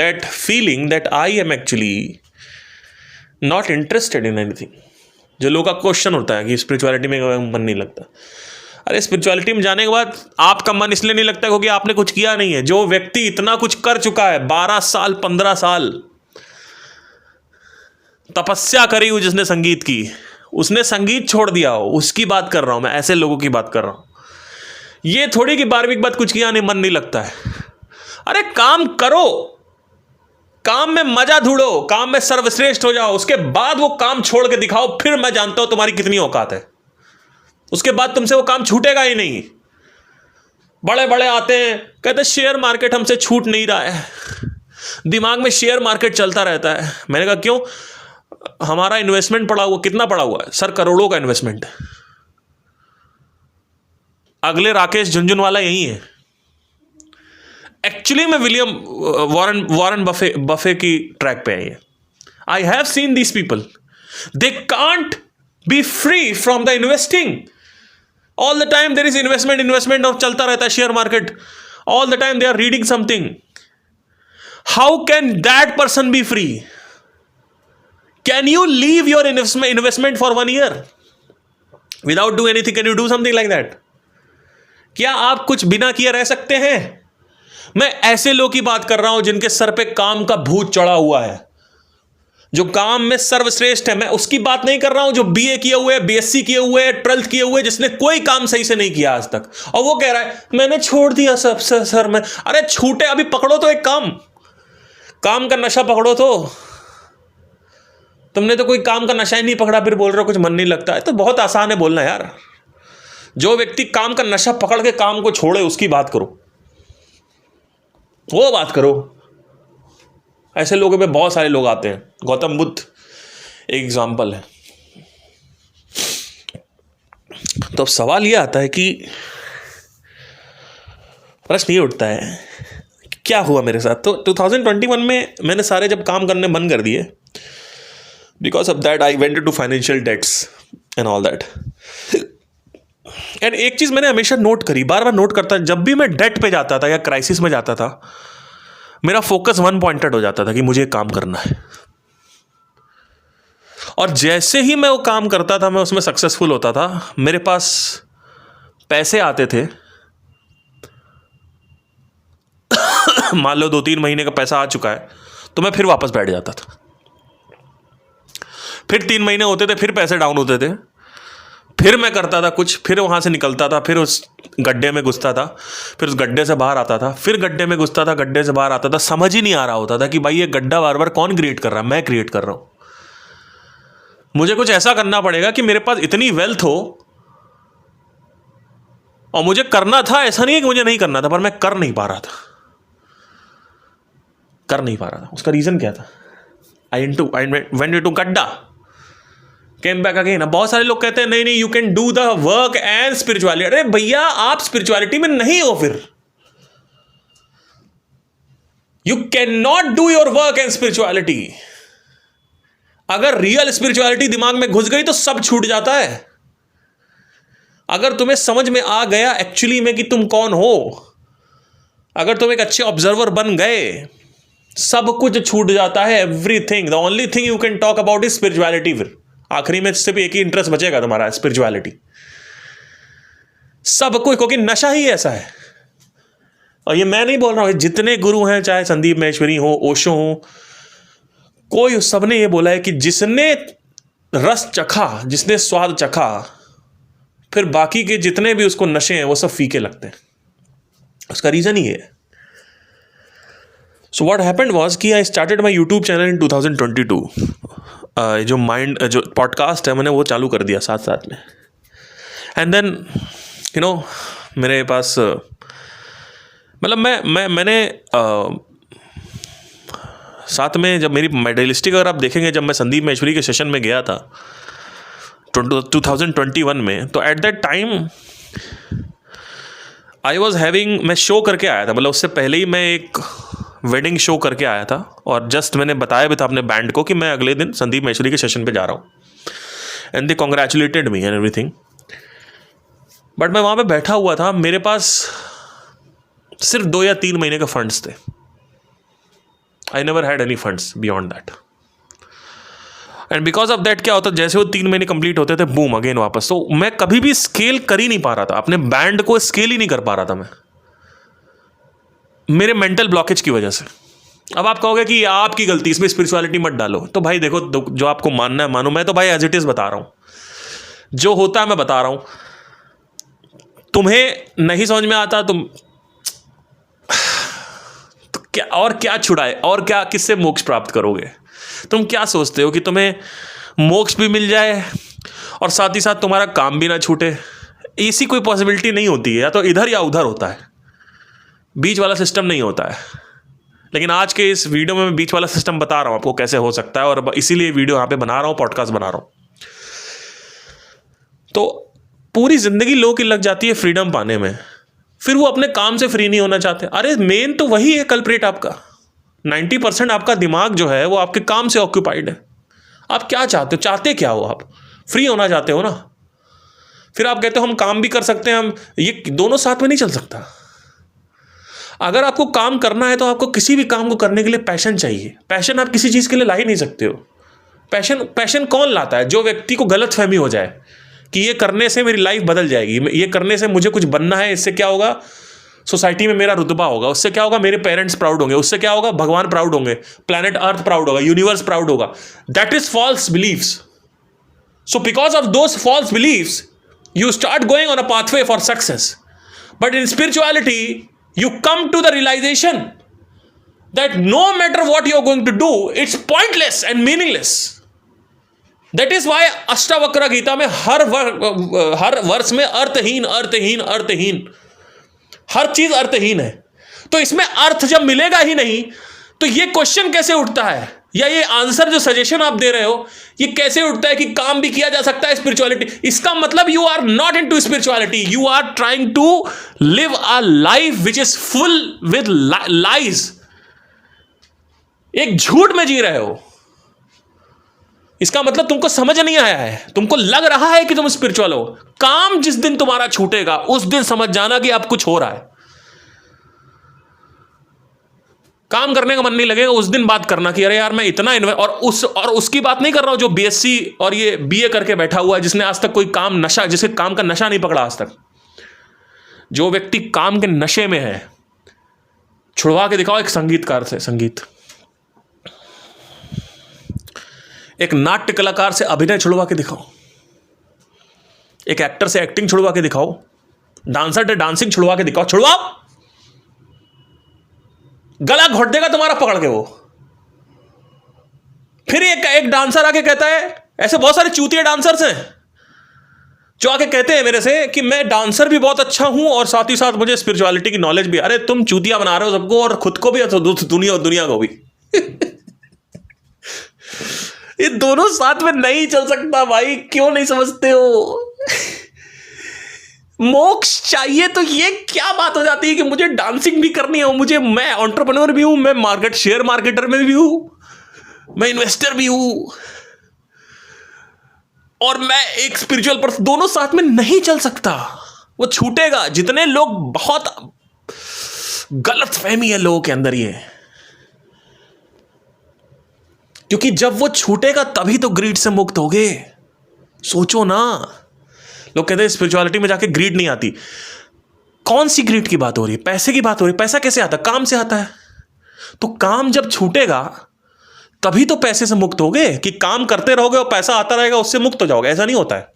that feeling that I am actually not interested in anything. जो लोगों का क्वेश्चन होता है कि स्पिरिचुअलिटी में मन नहीं लगता. अरे स्पिरिचुअलिटी में जाने के बाद आपका मन इसलिए नहीं लगता क्योंकि आपने कुछ किया नहीं है. जो व्यक्ति इतना कुछ कर चुका है, 12 साल 15 साल तपस्या करी हो, जिसने संगीत की, उसने संगीत छोड़ दिया हो, उसकी बात कर रहा हूं मैं. ऐसे लोगों की बात कर रहा हूं. ये थोड़ी कि 12वीं के बाद कुछ किया नहीं, मन नहीं लगता है. अरे काम करो, काम में मजा ढूंढो, काम में सर्वश्रेष्ठ हो जाओ, उसके बाद वो काम छोड़ के दिखाओ, फिर मैं जानता हूं तुम्हारी कितनी औकात है. उसके बाद तुमसे वो काम छूटेगा ही नहीं. बड़े बड़े आते हैं, कहते शेयर मार्केट हमसे छूट नहीं रहा है, दिमाग में शेयर मार्केट चलता रहता है. मैंने कहा क्यों? हमारा इन्वेस्टमेंट पड़ा हुआ, कितना पड़ा हुआ है सर? करोड़ों का इन्वेस्टमेंट है. अगले राकेश झुनझुनवाला यही है। एक्चुअली में विलियम वॉरेन बफे की ट्रैक पे है ये। I have seen these people, they can't be free from the investing. All the time there is investment और चलता रहता है share market. All the time they are reading something. How can that person be free? Can you leave your investment for 1 year without do anything? Can you do something like that? क्या आप कुछ बिना किए रह सकते हैं? मैं ऐसे लोग की बात कर रहा हूं जिनके सर पे काम का भूत चढ़ा हुआ है, जो काम में सर्वश्रेष्ठ है। मैं उसकी बात नहीं कर रहा हूं जो बीए किए हुए, बीएससी किए हुए, 12th किए हुए, जिसने कोई काम सही से नहीं किया आज तक, और वो कह रहा है मैंने छोड़ दिया सब सर मैं। अरे छूटे, अभी पकड़ो तो एक काम का नशा पकड़ो। तो तुमने तो कोई काम का नशा ही नहीं पकड़ा, फिर बोल रहे हो कुछ मन नहीं लगता है। तो बहुत आसान है बोलना यार। जो व्यक्ति काम का नशा पकड़ के काम को छोड़े उसकी बात करो, वो बात करो। ऐसे लोगों पे बहुत सारे लोग आते हैं। गौतम बुद्ध एक एग्जाम्पल है। तो अब सवाल ये आता है कि प्रश्न ये उठता है क्या हुआ मेरे साथ। तो 2021 में मैंने सारे जब काम करने बंद कर दिए, because of that I went to financial debts and all that. And एक चीज मैंने हमेशा नोट करी, बार बार नोट करता, जब भी मैं डेट पे जाता था या क्राइसिस में जाता था, मेरा फोकस 1 पॉइंटेड हो जाता था कि मुझे काम करना है। और जैसे ही मैं वो काम करता था, मैं उसमें सक्सेसफुल होता था, मेरे पास पैसे आते थे। मान लो 2-3 महीने का पैसा आ चुका है, तो मैं फिर वापस बैठ जाता था। फिर 3 महीने होते थे, फिर पैसे डाउन होते थे, फिर मैं करता था कुछ, फिर वहां से निकलता था, फिर उस गड्ढे में घुसता था, फिर उस गड्ढे से बाहर आता था, फिर गड्ढे में घुसता था, गड्ढे से बाहर आता था। समझ ही नहीं आ रहा होता था कि भाई ये गड्ढा बार बार कौन क्रिएट कर रहा है? मैं क्रिएट कर रहा हूं। मुझे कुछ ऐसा करना पड़ेगा कि मेरे पास इतनी वेल्थ हो, और मुझे करना था, ऐसा नहीं है कि मुझे नहीं करना था, पर मैं कर नहीं पा रहा था। उसका रीजन क्या था? आई वेंट इनटू गड्ढा, केम बैक अगेन। बहुत सारे लोग कहते हैं नहीं you can do the work and spirituality. अरे भैया, आप स्पिरिचुअलिटी में नहीं हो, फिर you can not do your work and spirituality. अगर रियल स्पिरिचुअलिटी दिमाग में घुस गई तो सब छूट जाता है। अगर तुम्हें समझ में आ गया एक्चुअली में कि तुम कौन हो, अगर तुम एक अच्छे ऑब्जर्वर बन गए, सब कुछ छूट जाता है। Everything, the only thing you can talk about is spirituality. फिर आखिरी में सिर्फ एक ही इंटरेस्ट बचेगा तुम्हारा, स्पिरिचुअलिटी। सब कुछ, क्योंकि नशा ही ऐसा है। और ये मैं नहीं बोल रहा हूं, जितने गुरु हैं, चाहे संदीप महेश्वरी हो, ओशो हो, कोई, सबने ये बोला है कि जिसने रस चखा, जिसने स्वाद चखा, फिर बाकी के जितने भी उसको नशे हैं वो सब फीके लगते हैं। उसका रीजन ही है। सो व्हाट हैपेंड वाज कि I started my YouTube channel in 2022। जो पॉडकास्ट है, मैंने वो चालू कर दिया साथ साथ में। एंड देन मेरे पास मतलब मैंने साथ में जब मेरी मेडलिस्टिक, अगर आप देखेंगे, जब मैं संदीप महेश्वरी के सेशन में गया था 2021 में, तो eight that time I was having, मैं शो करके आया था। मतलब उससे पहले ही मैं एक वेडिंग शो करके आया था, और जस्ट मैंने बताया भी था अपने बैंड को कि मैं अगले दिन संदीप महेश्वरी के सेशन पे जा रहा हूँ। And they congratulated me and everything. But मैं वहाँ पे बैठा हुआ था, मेरे पास सिर्फ 2 या 3 महीने का फंड्स थे। I never had any funds beyond that. And because of that क्या होता, जैसे वो 3 महीने कंप्लीट होते थे, बूम, अगेन वापस। तो मैं कभी भी स्केल कर ही नहीं पा रहा था, अपने बैंड को स्केल ही नहीं कर पा रहा था मैं, मेरे मेंटल ब्लॉकेज की वजह से। अब आप कहोगे कि आपकी गलती, इसमें स्पिरिचुअलिटी मत डालो। तो भाई देखो, जो आपको मानना है मानो, मैं तो भाई एज इट इज बता रहा हूं, जो होता है मैं बता रहा हूं। तुम्हें नहीं समझ में आता, तुम तो क्या छुड़ाए, और क्या, किससे मोक्ष प्राप्त करोगे? तुम क्या सोचते हो कि तुम्हें मोक्ष भी मिल जाए और साथ ही साथ तुम्हारा काम भी ना छूटे? ऐसी कोई पॉसिबिलिटी नहीं होती है, या तो इधर या उधर होता है, बीच वाला सिस्टम नहीं होता है। लेकिन आज के इस वीडियो में मैं बीच वाला सिस्टम बता रहा हूं आपको कैसे हो सकता है, और इसीलिए वीडियो यहां पे बना रहा हूं, पॉडकास्ट बना रहा हूं। तो पूरी जिंदगी लोगों की लग जाती है फ्रीडम पाने में, फिर वो अपने काम से फ्री नहीं होना चाहते। अरे मेन तो वही है कल्प्रेट आपका। 90% आपका दिमाग जो है वो आपके काम से ऑक्यूपाइड है। आप क्या चाहते हो, चाहते क्या हो? आप फ्री होना चाहते हो ना। फिर आप कहते हो हम काम भी कर सकते हैं, हम, ये दोनों साथ में नहीं चल सकता। अगर आपको काम करना है तो आपको किसी भी काम को करने के लिए पैशन चाहिए। पैशन आप किसी चीज़ के लिए ला ही नहीं सकते हो। पैशन कौन लाता है? जो व्यक्ति को गलत फहमी हो जाए कि ये करने से मेरी लाइफ बदल जाएगी, ये करने से मुझे कुछ बनना है, इससे क्या होगा, सोसाइटी में मेरा रुतबा होगा, उससे क्या होगा, मेरे पेरेंट्स प्राउड होंगे, उससे क्या होगा, भगवान प्राउड होंगे, प्लैनेट अर्थ प्राउड होगा, यूनिवर्स प्राउड होगा। That is false believes. So because of those false believes you start going on a pathway for success. But in spirituality, you come to the realization that no matter what you're going to do, it's pointless and meaningless. That is why Ashtavakra Gita में हर वर्ष में अर्थहीन अर्थहीन अर्थहीन, हर चीज अर्थहीन है। तो इसमें अर्थ जब मिलेगा ही नहीं तो ये क्वेश्चन कैसे उठता है, या ये आंसर जो सजेशन आप दे रहे हो ये कैसे उठता है कि काम भी किया जा सकता है स्पिरिचुअलिटी? इसका मतलब you are not into spirituality, you are trying to live a life which is full with lies. एक झूठ में जी रहे हो। इसका मतलब तुमको समझ नहीं आया है, तुमको लग रहा है कि तुम स्पिरिचुअल हो। काम जिस दिन तुम्हारा छूटेगा उस दिन समझ जाना कि अब कुछ हो रहा है। काम करने का मन नहीं लगेगा उस दिन बात करना कि अरे यार मैं इतना और उसकी बात नहीं कर रहा हूं जो बीएससी और ये बीए करके बैठा हुआ है, जिसने आज तक कोई काम नशा, जिसके काम का नशा नहीं पकड़ा आज तक। जो व्यक्ति काम के नशे में है, छुड़वा के दिखाओ एक संगीतकार से संगीत, एक नाट्य कलाकार से अभिनय छुड़वा के दिखाओ, एक एक्टर से एक्टिंग छुड़वा के दिखाओ, डांसर से डांसिंग छुड़वा के दिखाओ। छुड़वाओ, गला घोट देगा तुम्हारा पकड़ के वो। फिर एक डांसर आके कहता है, ऐसे बहुत सारे चूतिया डांसर्स हैं जो आके कहते हैं मेरे से कि मैं डांसर भी बहुत अच्छा हूं और साथ ही साथ मुझे स्पिरिचुअलिटी की नॉलेज भी। अरे तुम चूतिया बना रहे हो सबको और खुद को भी, दुनिया को भी। ये दोनों साथ में नहीं चल सकता भाई, क्यों नहीं समझते हो? मोक्ष चाहिए तो ये क्या बात हो जाती है कि मुझे डांसिंग भी करनी है, मैं एंटरप्रेन्योर भी हूं, मैं शेयर मार्केटर में भी हूं, मैं इन्वेस्टर भी हूं और मैं एक स्पिरिचुअल पर्सन। दोनों साथ में नहीं चल सकता, वो छूटेगा। जितने लोग, बहुत गलत फहमी है लोगों के अंदर ये, क्योंकि जब वो छूटेगा तभी तो ग्रीड से मुक्त होगे। सोचो ना, लोग कहते हैं स्पिरिचुअलिटी में जाके ग्रीड नहीं आती। कौन सी ग्रीड की बात हो रही है? पैसे की बात हो रही है। पैसा कैसे आता है? काम से आता है। तो काम जब छूटेगा तभी तो पैसे से मुक्त होगे, कि काम करते रहोगे और पैसा आता रहेगा उससे मुक्त हो जाओगे। ऐसा नहीं होता है।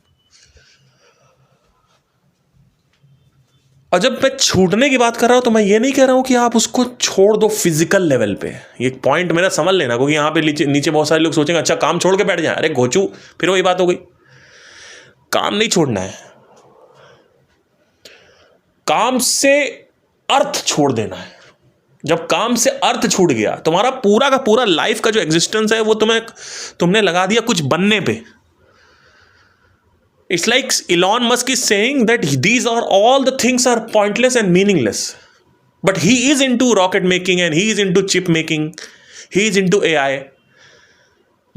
और जब मैं छूटने की बात कर रहा हूं तो मैं ये नहीं कह रहा हूं कि आप उसको छोड़ दो फिजिकल लेवल पे। ये पॉइंट मेरा समझ लेना, क्योंकि यहां पे नीचे बहुत सारे लोग सोचेंगे अच्छा काम छोड़ के बैठ जाए। अरे घोचू, फिर वही बात हो गई। काम नहीं छोड़ना है, काम से अर्थ छोड़ देना है। जब काम से अर्थ छूट गया, तुम्हारा पूरा का पूरा लाइफ का जो एग्जिस्टेंस है वो तुमने लगा दिया कुछ बनने पे। It's like Elon Musk is saying that these are all the things are pointless and meaningless, but he is into rocket making and he is into chip making, he is into AI.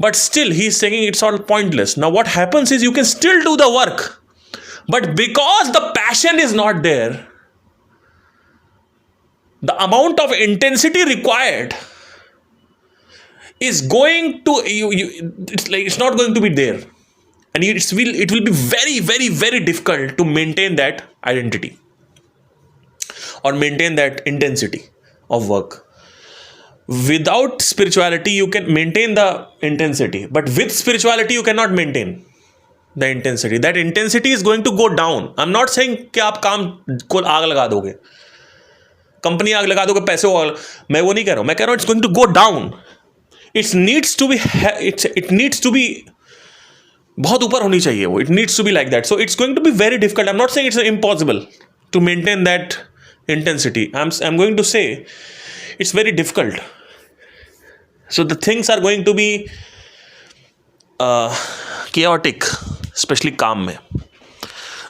But still, he is saying it's all pointless. Now, what happens is you can still do the work, but because the passion is not there, the amount of intensity required is going to it's not going to be there, and it will be very, very, very difficult to maintain that identity or maintain that intensity of work. Without spirituality you can maintain the intensity, but with spirituality you cannot maintain the intensity. That intensity is going to go down. I'm not saying कि आप काम को आग लगा दोगे, company आग लगा दोगे, पैसे को, मैं वो नहीं कह रहा हूं. मैं कह रहा हूं it's going to go down. It needs to be बहुत ऊपर होनी चाहिए वो. It needs to be like that. So it's going to be very difficult. I'm not saying it's impossible to maintain that intensity. I'm going to say it's very difficult. So the things are going to be chaotic, especially काम में.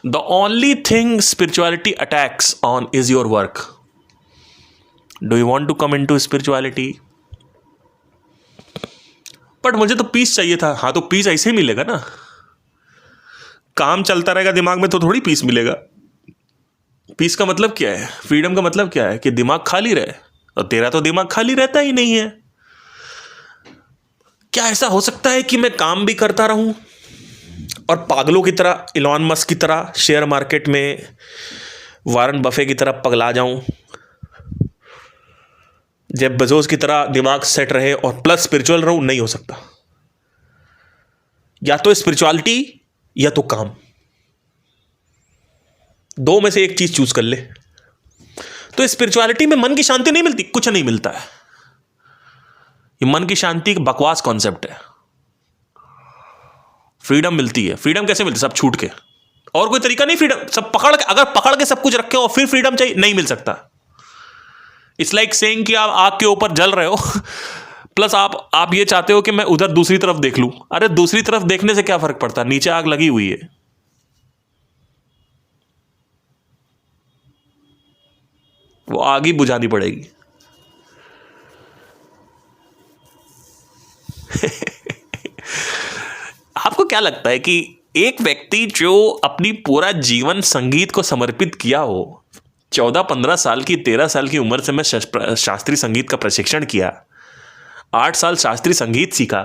The only thing spirituality attacks on is your work. Do you want to come in to spirituality? But मुझे तो piece चाहिए था. हाँ, तो piece ऐसे ही मिलेगा ना. काम चलता रहेगा दिमाग में तो थोड़ी पीस मिलेगा. पीस का मतलब क्या है? फ्रीडम का मतलब क्या है? कि दिमाग खाली रहे. और तेरा तो दिमाग खाली रहता ही नहीं है. क्या ऐसा हो सकता है कि मैं काम भी करता रहूं और पागलों की तरह, इलॉन मस्क की तरह शेयर मार्केट में, वारन बफे की तरह पगला जाऊं, जेफ बेजोस की तरह दिमाग सेट रहे और प्लस स्पिरिचुअल रहूं? नहीं हो सकता. या तो स्पिरिचुअलिटी या तो काम. दो में से एक चीज चूज कर ले. तो स्पिरिचुअलिटी में मन की शांति नहीं मिलती, कुछ नहीं मिलता है. ये मन की शांति एक बकवास कॉन्सेप्ट है. फ्रीडम मिलती है. फ्रीडम कैसे मिलती है? सब छूट के. और कोई तरीका नहीं फ्रीडम. सब पकड़ के, अगर पकड़ के सब कुछ रखे और फिर फ्रीडम चाहिए, नहीं मिल सकता. इट्स लाइक सेइंग कि आप आग के ऊपर जल रहे हो प्लस आप ये चाहते हो कि मैं उधर दूसरी तरफ देख लूं. अरे दूसरी तरफ देखने से क्या फर्क पड़ता है? नीचे आग लगी हुई है. वो आग ही बुझानी पड़ेगी. आपको क्या लगता है कि एक व्यक्ति जो अपनी पूरा जीवन संगीत को समर्पित किया हो, 14-15 साल की, 13 साल की उम्र से मैं शास्त्रीय संगीत का प्रशिक्षण किया, 8 साल शास्त्रीय संगीत सीखा,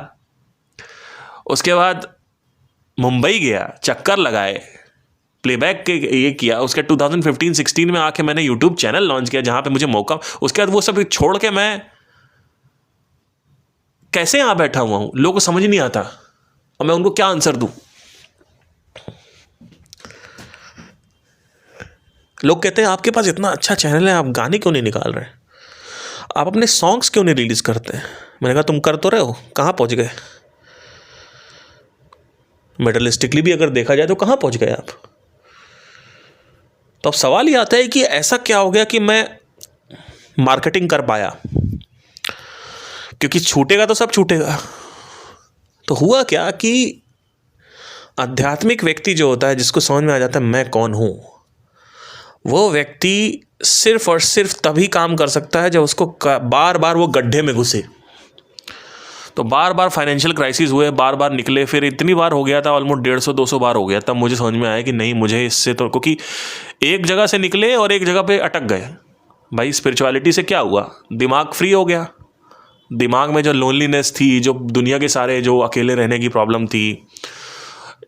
उसके बाद मुंबई गया, चक्कर लगाए, प्लेबैक के ये किया, उसके 2015-16 में आके मैंने यूट्यूब चैनल लॉन्च किया जहाँ पे मुझे मौका, उसके बाद वो सब छोड़ के मैं कैसे यहाँ बैठा हुआ हूँ? लोगों को समझ नहीं आता और मैं उनको क्या आंसर दूँ? लोग कहते हैं आपके पास इतना अच्छा चैनल है, आप गाने क्यों नहीं निकाल रहे? आप अपने सॉन्ग्स क्यों नहीं रिलीज करते? मैंने कहा तुम कर तो रहे हो, कहाँ पहुँच गए? मेटलिस्टिकली भी अगर देखा जाए तो कहाँ पहुँच गए आप? तो अब सवाल ये आता है कि ऐसा क्या हो गया कि मैं मार्केटिंग कर पाया? क्योंकि छूटेगा तो सब छूटेगा. तो हुआ क्या कि आध्यात्मिक व्यक्ति जो होता है, जिसको समझ में आ जाता है मैं कौन हूं, वो व्यक्ति सिर्फ और सिर्फ तभी काम कर सकता है जब उसको बार बार वो गड्ढे में घुसे. तो बार बार फाइनेंशियल क्राइसिस हुए, बार बार निकले, फिर इतनी बार हो गया था, ऑलमोस्ट 150-200 बार हो गया, तब मुझे समझ में आया कि नहीं, मुझे इससे तो, क्योंकि एक जगह से निकले और एक जगह पे अटक गए. भाई स्पिरिचुअलिटी से क्या हुआ? दिमाग फ्री हो गया. दिमाग में जो लोनलीनेस थी, जो दुनिया के सारे, जो अकेले रहने की प्रॉब्लम थी,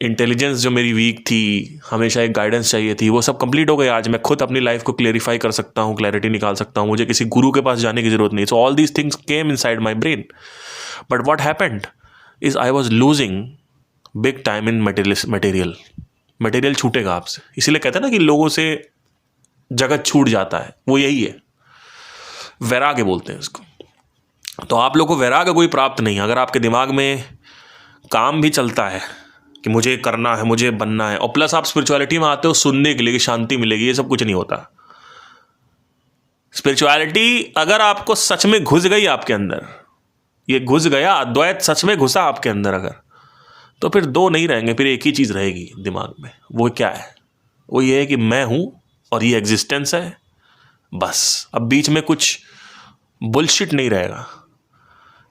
इंटेलिजेंस जो मेरी वीक थी, हमेशा एक गाइडेंस चाहिए थी, वो सब कंप्लीट हो गया. आज मैं खुद अपनी लाइफ को क्लेरिफाई कर सकता हूँ, क्लैरिटी निकाल सकता हूँ. मुझे किसी गुरु के पास जाने की जरूरत नहीं. So all these things came inside my brain. But what happened is I was losing big time in material छूटेगा आपसे. इसीलिए कहते हैं ना कि लोगों से जगत छूट जाता है, वो यही है. वैराग्य बोलते हैं इसको. तो आप लोगों को वैराग्य कोई प्राप्त नहीं. अगर आपके दिमाग में काम भी चलता है कि मुझे करना है, मुझे बनना है, और प्लस आप स्पिरिचुअलिटी में आते हो सुनने के लिए कि शांति मिलेगी, ये सब कुछ नहीं होता. स्पिरिचुअलिटी अगर आपको सच में घुस गई आपके अंदर, ये घुस गया, अद्वैत सच में घुसा आपके अंदर अगर, तो फिर दो नहीं रहेंगे, फिर एक ही चीज़ रहेगी दिमाग में. वो क्या है? वो ये है कि मैं हूँ और ये एग्जिस्टेंस है, बस. अब बीच में कुछ बुलशिट नहीं रहेगा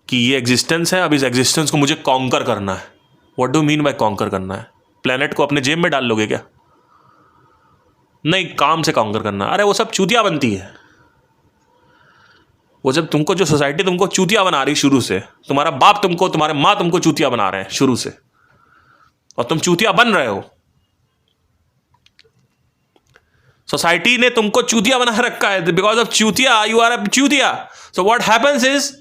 कि ये एग्जिस्टेंस है, अब इस एग्जिस्टेंस को मुझे कॉन्कर करना है. What do mean by conquer करना है? प्लेनेट को अपने जेब में डाल लोगे क्या? नहीं, काम से कॉन्कर करना. अरे वो सब चूतिया बनती है. वो जब तुमको, जो सोसाइटी तुमको चूतिया बना रही शुरू से, तुम्हारा बाप तुमको, तुम्हारे माँ तुमको चूतिया बना रहे हैं शुरू से, और तुम चूतिया बन रहे हो. सोसाइटी ने तुमको चूतिया बना रखा है. बिकॉज ऑफ चूतिया यू आर अ चूतिया. So what happens is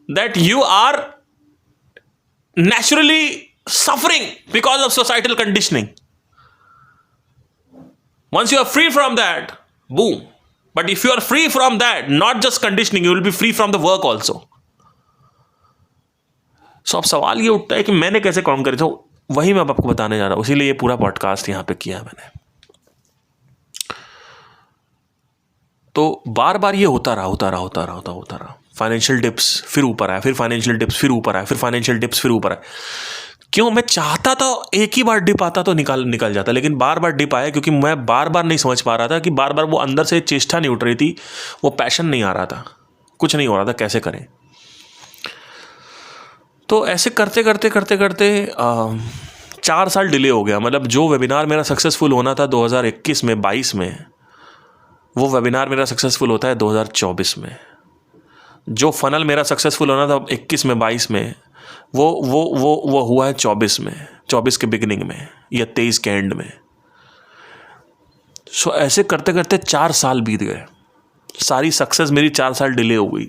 that you are naturally suffering because of societal conditioning. Once you are free from that, boom. But if you are free from that, not just conditioning, you will be free from the work also. So अब सवाल ये उठता है कि मैंने कैसे काम करे, तो वही मैं आपको बताने जा रहा हूं. इसीलिए ये पूरा पॉडकास्ट यहां पे किया मैंने. तो बार बार ये होता रहा. फाइनेंशियल डिप्स, फिर ऊपर आया, फिर फाइनेंशियल डिप्स, फिर ऊपर आया, फिर फाइनेंशियल डिप्स, फिर ऊपर आया. क्यों? मैं चाहता था एक ही बार डिप आता तो निकल जाता, लेकिन बार बार डिप आया क्योंकि मैं बार बार नहीं समझ पा रहा था कि बार बार वो अंदर से चेष्टा नहीं उठ रही थी, वो पैशन नहीं आ रहा था, कुछ नहीं हो रहा था, कैसे करें। तो ऐसे करते करते करते करते 4 साल डिले हो गया। मतलब जो वेबिनार मेरा सक्सेसफुल होना था 2021 में 22 में, वो वेबिनार मेरा सक्सेसफुल होता है 2024 में। जो फनल मेरा सक्सेसफुल होना था 21 में 22 में, वो हुआ है 24 में, 24 के बिगिनिंग में या 23 के एंड में। सो ऐसे करते करते 4 साल बीत गए, सारी सक्सेस मेरी 4 साल डिले हो गई।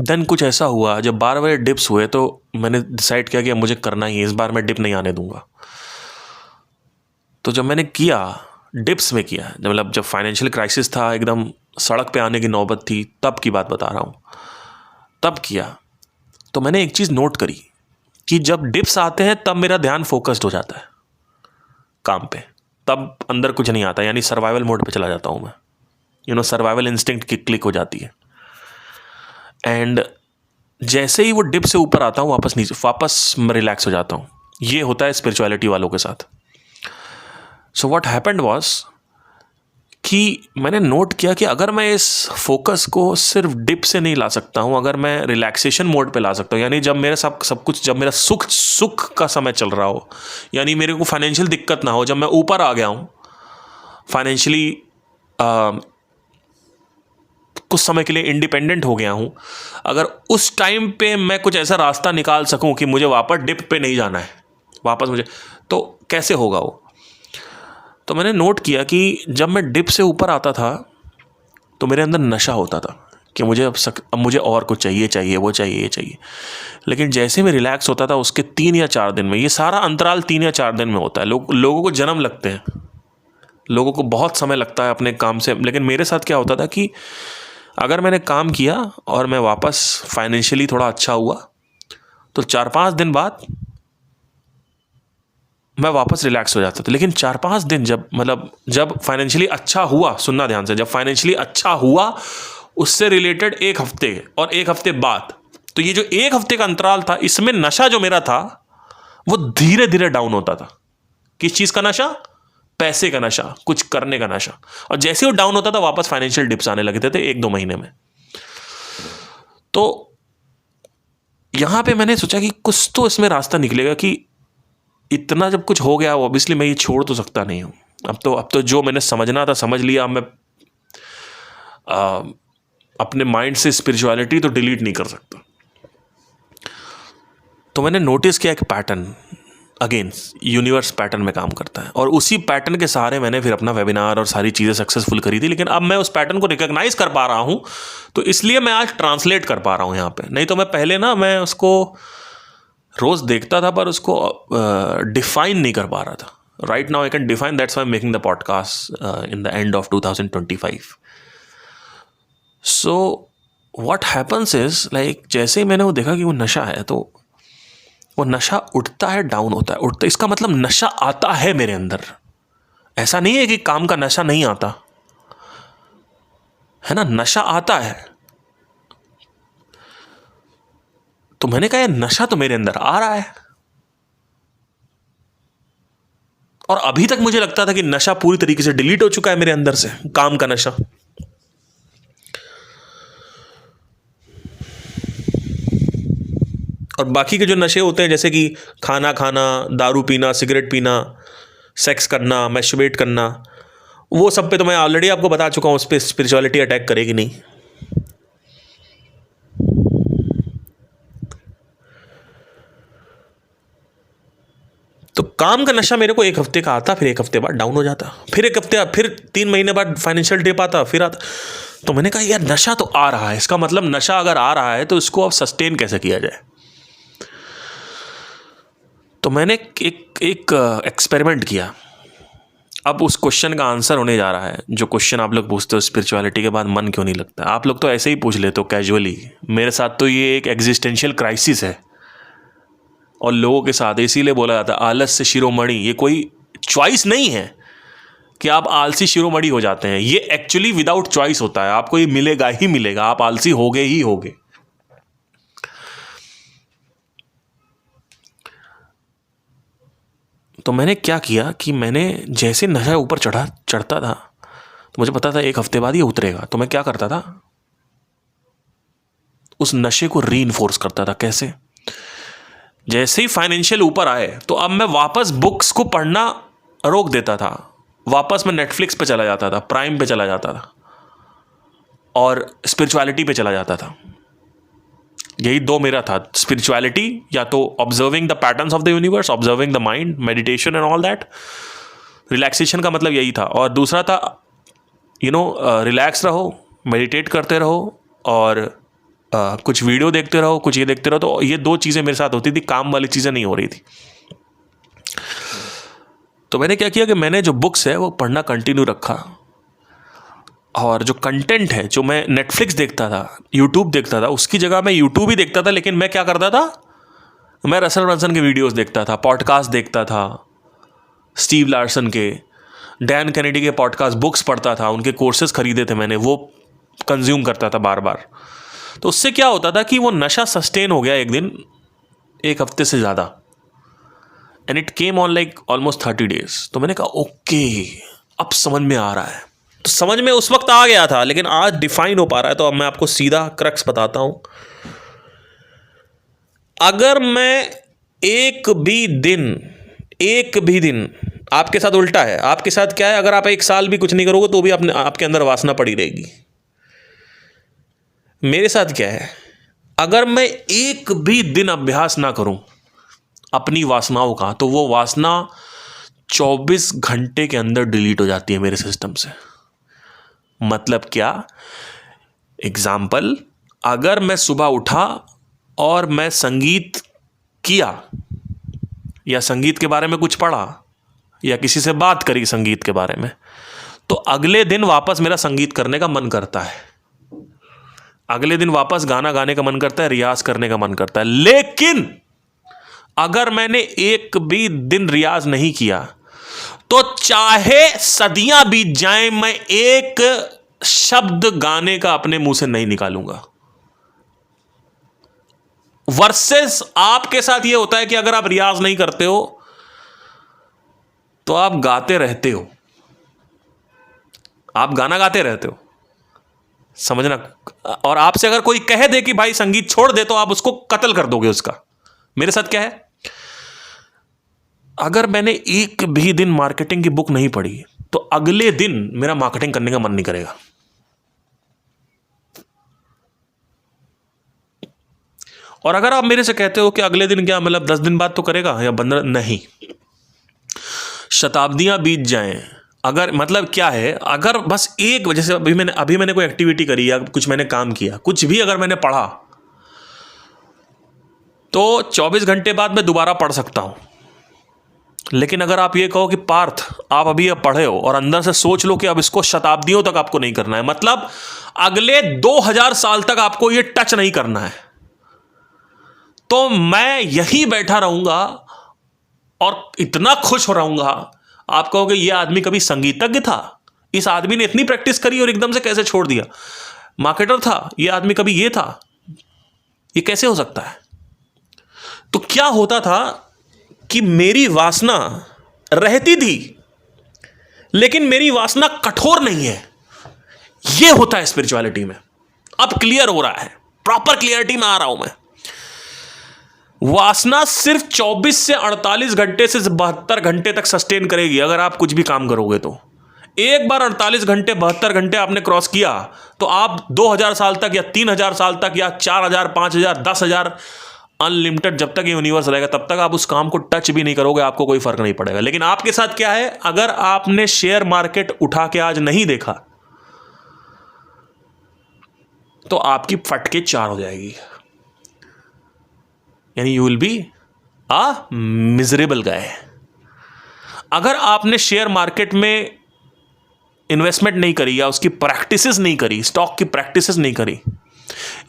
देन कुछ ऐसा हुआ, जब 12 बजे डिप्स हुए तो मैंने डिसाइड किया कि अब मुझे करना ही है, इस बार मैं डिप नहीं आने दूंगा। तो जब मैंने किया, डिप्स में किया, मतलब जब फाइनेंशियल क्राइसिस था, एकदम सड़क पे आने की नौबत थी, तब की बात बता रहा हूँ, तब किया। तो मैंने एक चीज़ नोट करी कि जब डिप्स आते हैं तब मेरा ध्यान फोकस्ड हो जाता है काम पे, तब अंदर कुछ नहीं आता, यानी सर्वाइवल मोड पे चला जाता हूँ मैं, सर्वाइवल इंस्टिंक्ट की क्लिक हो जाती है। एंड जैसे ही वो डिप से ऊपर आता हूँ, वापस मैं रिलैक्स हो जाता हूँ। ये होता है स्पिरिचुअलिटी वालों के साथ। सो व्हाट हैपेंड वाज कि मैंने नोट किया कि अगर मैं इस फोकस को सिर्फ डिप से नहीं ला सकता हूँ, अगर मैं रिलैक्सेशन मोड पे ला सकता हूँ, यानी जब मेरा सब कुछ, जब मेरा सुख का समय चल रहा हो, यानी मेरे को फाइनेंशियल दिक्कत ना हो, जब मैं ऊपर आ गया हूँ फाइनेंशियली, कुछ समय के लिए इंडिपेंडेंट हो गया हूँ, अगर उस टाइम पे मैं कुछ ऐसा रास्ता निकाल सकूँ कि मुझे वापस डिप पे नहीं जाना है, वापस मुझे, तो कैसे होगा वो। तो मैंने नोट किया कि जब मैं डिप से ऊपर आता था तो मेरे अंदर नशा होता था कि मुझे अब मुझे और कुछ चाहिए, वो चाहिए, ये चाहिए। लेकिन जैसे मैं रिलैक्स होता था उसके 3 या 4 दिन में, ये सारा अंतराल 3 या 4 दिन में होता है। लोगों को जन्म लगते हैं, लोगों को बहुत समय लगता है अपने काम से। लेकिन मेरे साथ क्या होता था कि अगर मैंने काम किया और मैं वापस फाइनेंशियली थोड़ा अच्छा हुआ तो 4-5 दिन बाद मैं वापस रिलैक्स हो जाता था। लेकिन 4-5 दिन जब फाइनेंशियली अच्छा हुआ, सुनना ध्यान से, जब फाइनेंशियली अच्छा हुआ उससे रिलेटेड 1 हफ्ते और 1 हफ्ते बाद, तो ये जो 1 हफ्ते का अंतराल था, इसमें नशा जो मेरा था वो धीरे धीरे डाउन होता था। किस चीज़ का नशा? पैसे का नशा, कुछ करने का नशा। और जैसे वो डाउन होता था वापस फाइनेंशियल डिप्स आने लगते थे 1-2 महीने में। तो यहां पे मैंने सोचा कि कुछ तो इसमें रास्ता निकलेगा कि इतना जब कुछ हो गया, ऑब्वियसली मैं ये छोड़ तो सकता नहीं हूँ। अब तो जो मैंने समझना था समझ लिया। अब मैं अपने माइंड से स्पिरिचुअलिटी तो डिलीट नहीं कर सकता। तो मैंने नोटिस किया कि पैटर्न, अगेन यूनिवर्स पैटर्न में काम करता है, और उसी पैटर्न के सहारे मैंने फिर अपना वेबिनार और सारी चीज़ें सक्सेसफुल करी थी। लेकिन अब मैं उस पैटर्न को रिकॉग्नाइज कर पा रहा हूँ, तो इसलिए मैं आज ट्रांसलेट कर पा रहा हूँ यहाँ पे। नहीं तो मैं पहले ना, मैं उसको रोज़ देखता था पर उसको डिफाइन नहीं कर पा रहा था। Right now I can define, that's why I am making the podcast in the end of 2025। So what happens is like, जैसे ही मैंने वो देखा कि वो नशा है, तो वो नशा उठता है, डाउन होता है, उठता है, इसका मतलब नशा आता है मेरे अंदर। ऐसा नहीं है कि काम का नशा नहीं आता है ना, नशा आता है। तो मैंने कहा नशा तो मेरे अंदर आ रहा है, और अभी तक मुझे लगता था कि नशा पूरी तरीके से डिलीट हो चुका है मेरे अंदर से, काम का नशा। और बाकी के जो नशे होते हैं, जैसे कि खाना खाना, दारू पीना, सिगरेट पीना, सेक्स करना, मैस्टरबेट करना, वो सब पे तो मैं ऑलरेडी आपको बता चुका हूँ, उस पर स्पिरिचुअलिटी अटैक करेगी नहीं। तो काम का नशा मेरे को 1 हफ्ते का आता, फिर 1 हफ्ते बाद डाउन हो जाता, फिर 1 हफ्ते, फिर 3 महीने बाद फाइनेंशियल डिप आता, फिर आता। तो मैंने कहा यार नशा तो आ रहा है, इसका मतलब नशा अगर आ रहा है तो इसको अब सस्टेन कैसे किया जाए। तो मैंने एक एक्सपेरिमेंट किया। अब उस क्वेश्चन का आंसर होने जा रहा है, जो क्वेश्चन आप लोग पूछते हो स्पिरिचुअलिटी के बाद मन क्यों नहीं लगता। आप लोग तो ऐसे ही पूछ लेते हो कैजुअली, मेरे साथ तो ये एक एग्जिस्टेंशियल क्राइसिस है, और लोगों के साथ इसीलिए बोला जाता है आलस से शिरोमणि। ये कोई चॉइस नहीं है कि आप आलसी शिरोमणि हो जाते हैं, ये एक्चुअली विदाउट चॉइस होता है। आपको ये मिलेगा ही मिलेगा, आप आलसी होगे ही होगे। तो मैंने क्या किया कि मैंने जैसे नशा ऊपर चढ़ता था तो मुझे पता था 1 हफ्ते बाद ये उतरेगा, तो मैं क्या करता था, उस नशे को रीइंफोर्स करता था। कैसे? जैसे ही फाइनेंशियल ऊपर आए तो अब मैं वापस बुक्स को पढ़ना रोक देता था, वापस मैं नेटफ्लिक्स पे चला जाता था, प्राइम पे चला जाता था और स्पिरिचुअलिटी पे चला जाता था। यही 2 मेरा था, स्पिरिचुअलिटी या तो observing the patterns of the universe, observing the mind, meditation and all that. Relaxation का मतलब यही था। और दूसरा था रिलैक्स रहो, मेडिटेट करते रहो और कुछ वीडियो देखते रहो, कुछ ये देखते रहो। तो ये 2 चीज़ें मेरे साथ होती थी, काम वाली चीज़ें नहीं हो रही थी। तो मैंने क्या किया कि मैंने जो बुक्स है वो पढ़ना कंटिन्यू रखा, और जो कंटेंट है, जो मैं नेटफ्लिक्स देखता था, यूट्यूब देखता था, उसकी जगह मैं यूट्यूब ही देखता था। लेकिन मैं क्या करता था, मैं रसल ब्रंसन के वीडियोस देखता था, पॉडकास्ट देखता था, स्टीव लार्सन के, डैन कैनेडी के पॉडकास्ट, बुक्स पढ़ता था, उनके कोर्सेज खरीदे थे मैंने, वो कंज्यूम करता था बार बार। तो उससे क्या होता था कि वो नशा सस्टेन हो गया एक दिन, 1 हफ्ते से ज़्यादा, and it came on like almost 30 days। तो मैंने कहा ओके, अब समझ में आ रहा है। तो समझ में उस वक्त आ गया था, लेकिन आज डिफाइन हो पा रहा है। तो अब मैं आपको सीधा क्रक्स बताता हूं। अगर मैं एक भी दिन आपके साथ उल्टा है, आपके साथ क्या है, अगर आप 1 साल भी कुछ नहीं करोगे तो भी आपके अंदर वासना पड़ी रहेगी। मेरे साथ क्या है, अगर मैं एक भी दिन अभ्यास ना करूं अपनी वासनाओं का, तो वो वासना 24 घंटे के अंदर डिलीट हो जाती है मेरे सिस्टम से। मतलब क्या? एग्जाम्पल, अगर मैं सुबह उठा और मैं संगीत किया या संगीत के बारे में कुछ पढ़ा या किसी से बात करी संगीत के बारे में, तो अगले दिन वापस मेरा संगीत करने का मन करता है, अगले दिन वापस गाना गाने का मन करता है, रियाज करने का मन करता है। लेकिन अगर मैंने एक भी दिन रियाज नहीं किया तो चाहे सदियां बीत जाएं, मैं एक शब्द गाने का अपने मुंह से नहीं निकालूंगा। वर्सेस आपके साथ यह होता है कि अगर आप रियाज नहीं करते हो तो आप गाते रहते हो, आप गाना गाते रहते हो, समझना। और आपसे अगर कोई कह दे कि भाई संगीत छोड़ दे, तो आप उसको कत्ल कर दोगे उसका। मेरे साथ क्या है, अगर मैंने एक भी दिन मार्केटिंग की बुक नहीं पढ़ी तो अगले दिन मेरा मार्केटिंग करने का मन नहीं करेगा। और अगर आप मेरे से कहते हो कि अगले दिन क्या मतलब 10 दिन बाद तो करेगा या 15, नहीं, शताब्दियां बीत जाएं, अगर मतलब क्या है, अगर बस एक वजह से अभी मैंने कोई एक्टिविटी करी या कुछ मैंने काम किया, कुछ भी अगर मैंने पढ़ा, तो 24 घंटे बाद मैं दोबारा पढ़ सकता हूं। लेकिन अगर आप ये कहो कि पार्थ आप अभी ये पढ़े हो और अंदर से सोच लो कि अब इसको शताब्दियों तक आपको नहीं करना है, मतलब अगले 2000 साल तक आपको ये टच नहीं करना है, तो मैं यही बैठा रहूंगा और इतना खुश हो रहूंगा। आप कहोगे ये आदमी कभी संगीतज्ञ था, इस आदमी ने इतनी प्रैक्टिस करी और एकदम से कैसे छोड़ दिया, मार्केटर था ये आदमी, कभी ये था, ये कैसे हो सकता है? तो क्या होता था कि मेरी वासना रहती थी, लेकिन मेरी वासना कठोर नहीं है। यह होता है स्पिरिचुअलिटी में। अब क्लियर हो रहा है, प्रॉपर क्लियरिटी में आ रहा हूं मैं। वासना सिर्फ 24 से 48 घंटे से 72 घंटे तक सस्टेन करेगी अगर आप कुछ भी काम करोगे तो। एक बार 48 घंटे 72 घंटे आपने क्रॉस किया तो आप 2000 साल तक या 3000 साल तक या 4000 5000 10,000 अनलिमिटेड जब तक ये यूनिवर्स रहेगा तब तक आप उस काम को टच भी नहीं करोगे, आपको कोई फर्क नहीं पड़ेगा। लेकिन आपके साथ क्या है, अगर आपने शेयर मार्केट उठा के आज नहीं देखा तो आपकी फटके 4 हो जाएगी, यानी you will be a miserable guy. अगर आपने शेयर मार्केट में इन्वेस्टमेंट नहीं करी या उसकी प्रैक्टिसेस नहीं करी, स्टॉक की प्रैक्टिसेस नहीं करी,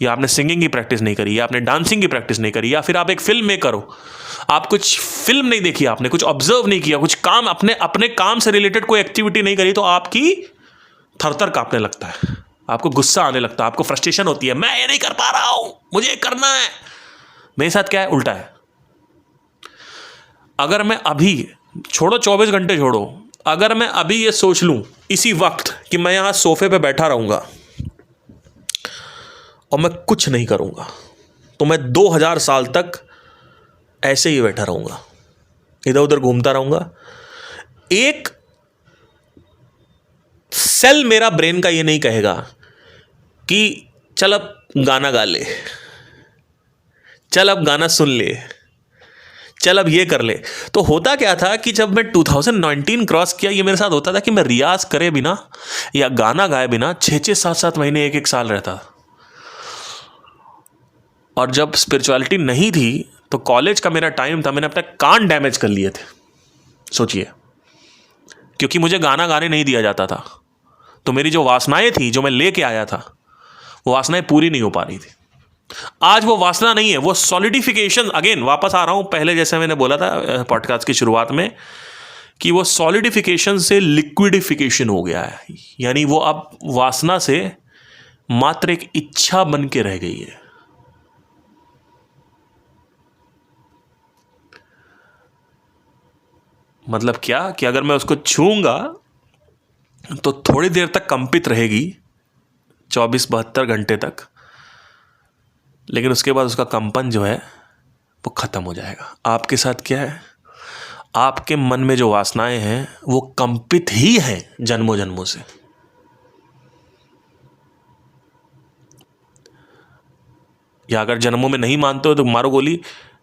या आपने सिंगिंग की प्रैक्टिस नहीं करी, या आपने डांसिंग की प्रैक्टिस नहीं करी, या फिर आप एक फिल्म मेकर हो, आप कुछ फिल्म नहीं देखी, आपने कुछ ऑब्जर्व नहीं किया, कुछ काम अपने काम से रिलेटेड कोई एक्टिविटी नहीं करी, तो आपकी थरथर कांपने लगता है, आपको गुस्सा आने लगता है, आपको फ्रस्ट्रेशन होती है, मैं ये नहीं कर पा रहा हूं, मुझे करना है। मेरे साथ क्या है, उल्टा है। अगर मैं अभी छोड़ो 24 घंटे छोड़ो, अगर मैं अभी ये सोच लूँ इसी वक्त कि मैं यहाँ सोफे पे बैठा रहूँगा और मैं कुछ नहीं करूँगा, तो मैं 2000 साल तक ऐसे ही बैठा रहूँगा, इधर उधर घूमता रहूँगा। एक सेल मेरा ब्रेन का ये नहीं कहेगा कि चल अब गाना गा ले, चल अब गाना सुन ले, चल अब ये कर ले। तो होता क्या था कि जब मैं 2019 क्रॉस किया, ये मेरे साथ होता था कि मैं रियाज करे बिना या गाना गाए बिना 6-6, 7-7 महीने, 1-1 साल रहता। और जब स्पिरिचुअलिटी नहीं थी तो कॉलेज का मेरा टाइम था, मैंने अपने कान डैमेज कर लिए थे, सोचिए, क्योंकि मुझे गाना गाने नहीं दिया जाता था। तो मेरी जो वासनाएं थी, जो मैं लेके आया था, वो वासनाएं पूरी नहीं हो पा रही थी। आज वो वासना नहीं है, वो सॉलिडिफिकेशन, अगेन वापस आ रहा हूं पहले जैसे मैंने बोला था पॉडकास्ट की शुरुआत में कि वो सॉलिडिफिकेशन से लिक्विडिफिकेशन हो गया है। यानी वो अब वासना से मात्र एक इच्छा बन के रह गई है। मतलब क्या कि अगर मैं उसको छूंगा तो थोड़ी देर तक कंपित रहेगी, 24-72 घंटे तक, लेकिन उसके बाद उसका कंपन जो है वो ख़त्म हो जाएगा। आपके साथ क्या है? आपके मन में जो वासनाएं हैं वो कंपित ही हैं जन्मों जन्मों से। या अगर जन्मों में नहीं मानते हो तो मारो गोली,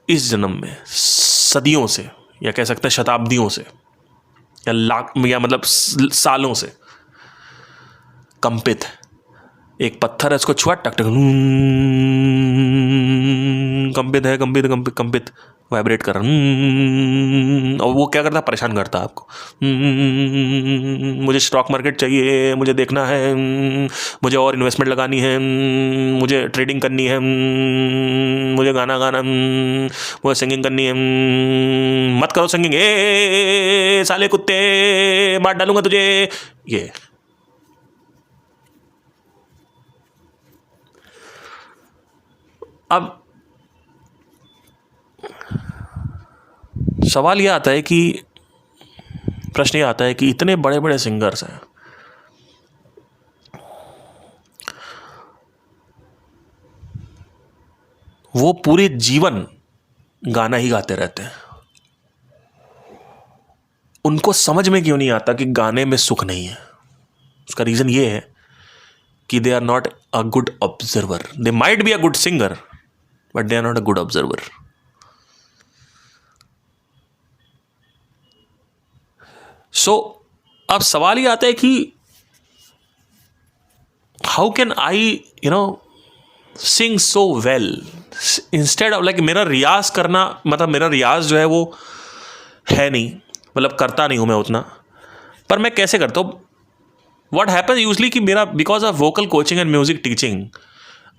इस जन्म में सदियों से, या कह सकते हैं शताब्दियों से, या लाख, या मतलब सालों से कंपित है। एक पत्थर है, उसको छुआ, टक टक कंपित है, कंपित कंपित कंपित वाइब्रेट कर रहा, और वो क्या करता है? परेशान करता है आपको। मुझे स्टॉक मार्केट चाहिए, मुझे देखना है, मुझे और इन्वेस्टमेंट लगानी है, मुझे ट्रेडिंग करनी है, मुझे गाना गाना, मुझे सिंगिंग करनी है, मत करो सिंगिंग, ए साले कुत्ते, मार डालूंगा तुझे। ये अब सवाल यह आता है कि, प्रश्न ये आता है कि इतने बड़े बड़े सिंगर्स हैं, वो पूरे जीवन गाना ही गाते रहते हैं, उनको समझ में क्यों नहीं आता कि गाने में सुख नहीं है? उसका रीज़न ये है कि they are not a good observer. They might be a good singer but they are not a good observer. So अब सवाल ये आता है कि how can I sing so well instead of like, मेरा रियाज करना, मतलब मेरा रियाज जो है वो है नहीं, मतलब करता नहीं हूं मैं उतना, पर मैं कैसे करता हूँ? व्हाट हैपन यूजली कि मेरा, because of vocal coaching and music teaching,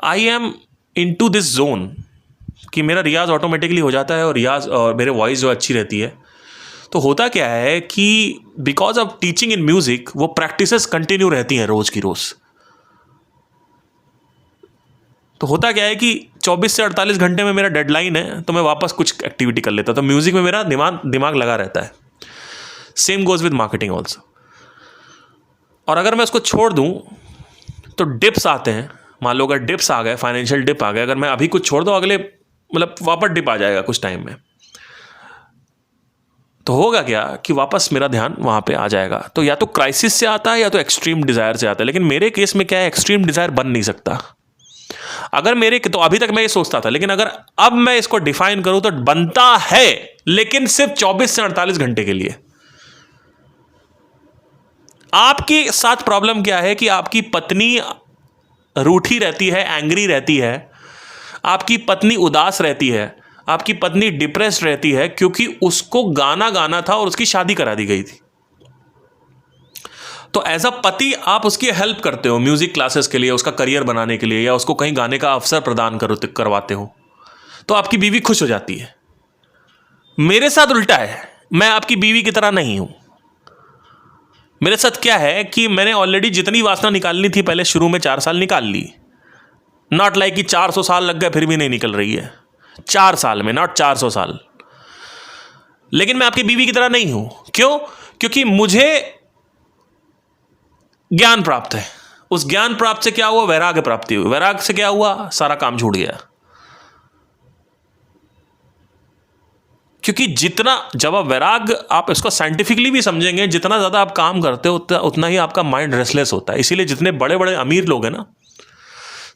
I am in to this zone कि मेरा रियाज ऑटोमेटिकली हो जाता है, और रियाज और मेरे वॉइस जो अच्छी रहती है। तो होता क्या है कि because of teaching in music वो प्रैक्टिसेस कंटिन्यू रहती हैं रोज की रोज। तो होता क्या है कि 24 से 48 घंटे में मेरा डेडलाइन है, तो मैं वापस कुछ एक्टिविटी कर लेता हूं। तो म्यूजिक में मेरा दिमाग लगा रहता है। Same goes with marketing also. और अगर मैं उसको छोड़ दूं तो डिप्स आते हैं। मान लो अगर डिप्स आ गए, फाइनेंशियल डिप आ गए, अगर मैं अभी कुछ छोड़ दूं, अगले मतलब वापस डिप आ जाएगा कुछ टाइम में, तो होगा क्या कि वापस मेरा ध्यान वहां पे आ जाएगा। तो या तो क्राइसिस से आता है या तो एक्सट्रीम डिजायर से आता है। लेकिन मेरे केस में क्या है, एक्सट्रीम डिजायर बन नहीं सकता। अगर मेरे, तो अभी तक मैं ये सोचता था, लेकिन अगर अब मैं इसको डिफाइन करूं तो बनता है, लेकिन सिर्फ 24 से 48 घंटे के लिए। आपके साथ प्रॉब्लम क्या है कि आपकी पत्नी रूठी रहती है, एंग्री रहती है, आपकी पत्नी उदास रहती है, आपकी पत्नी डिप्रेस्ड रहती है क्योंकि उसको गाना गाना था और उसकी शादी करा दी गई थी। तो एज अ पति आप उसकी हेल्प करते हो म्यूजिक क्लासेस के लिए, उसका करियर बनाने के लिए, या उसको कहीं गाने का अवसर प्रदान करवाते हो, तो आपकी बीवी खुश हो जाती है। मेरे साथ उल्टा है, मैं आपकी बीवी की तरह नहीं हूं। मेरे साथ क्या है कि मैंने ऑलरेडी जितनी वासना निकालनी थी पहले शुरू में 4 साल निकाल ली। नॉट लाइक कि 400 साल लग गए फिर भी नहीं निकल रही है। 4 साल में, नॉट 400 साल। लेकिन मैं आपकी बीवी की तरह नहीं हूं। क्यों? क्योंकि मुझे ज्ञान प्राप्त है। उस ज्ञान प्राप्त से क्या हुआ? वैराग्य प्राप्ति हुई। वैराग्य से क्या हुआ? सारा काम छूट गया। क्योंकि जितना, जब आप वैराग्य, आप इसको साइंटिफिकली भी समझेंगे, जितना ज़्यादा आप काम करते हो उतना ही आपका माइंड रेस्टलेस होता है। इसीलिए जितने बड़े बड़े अमीर लोग हैं ना,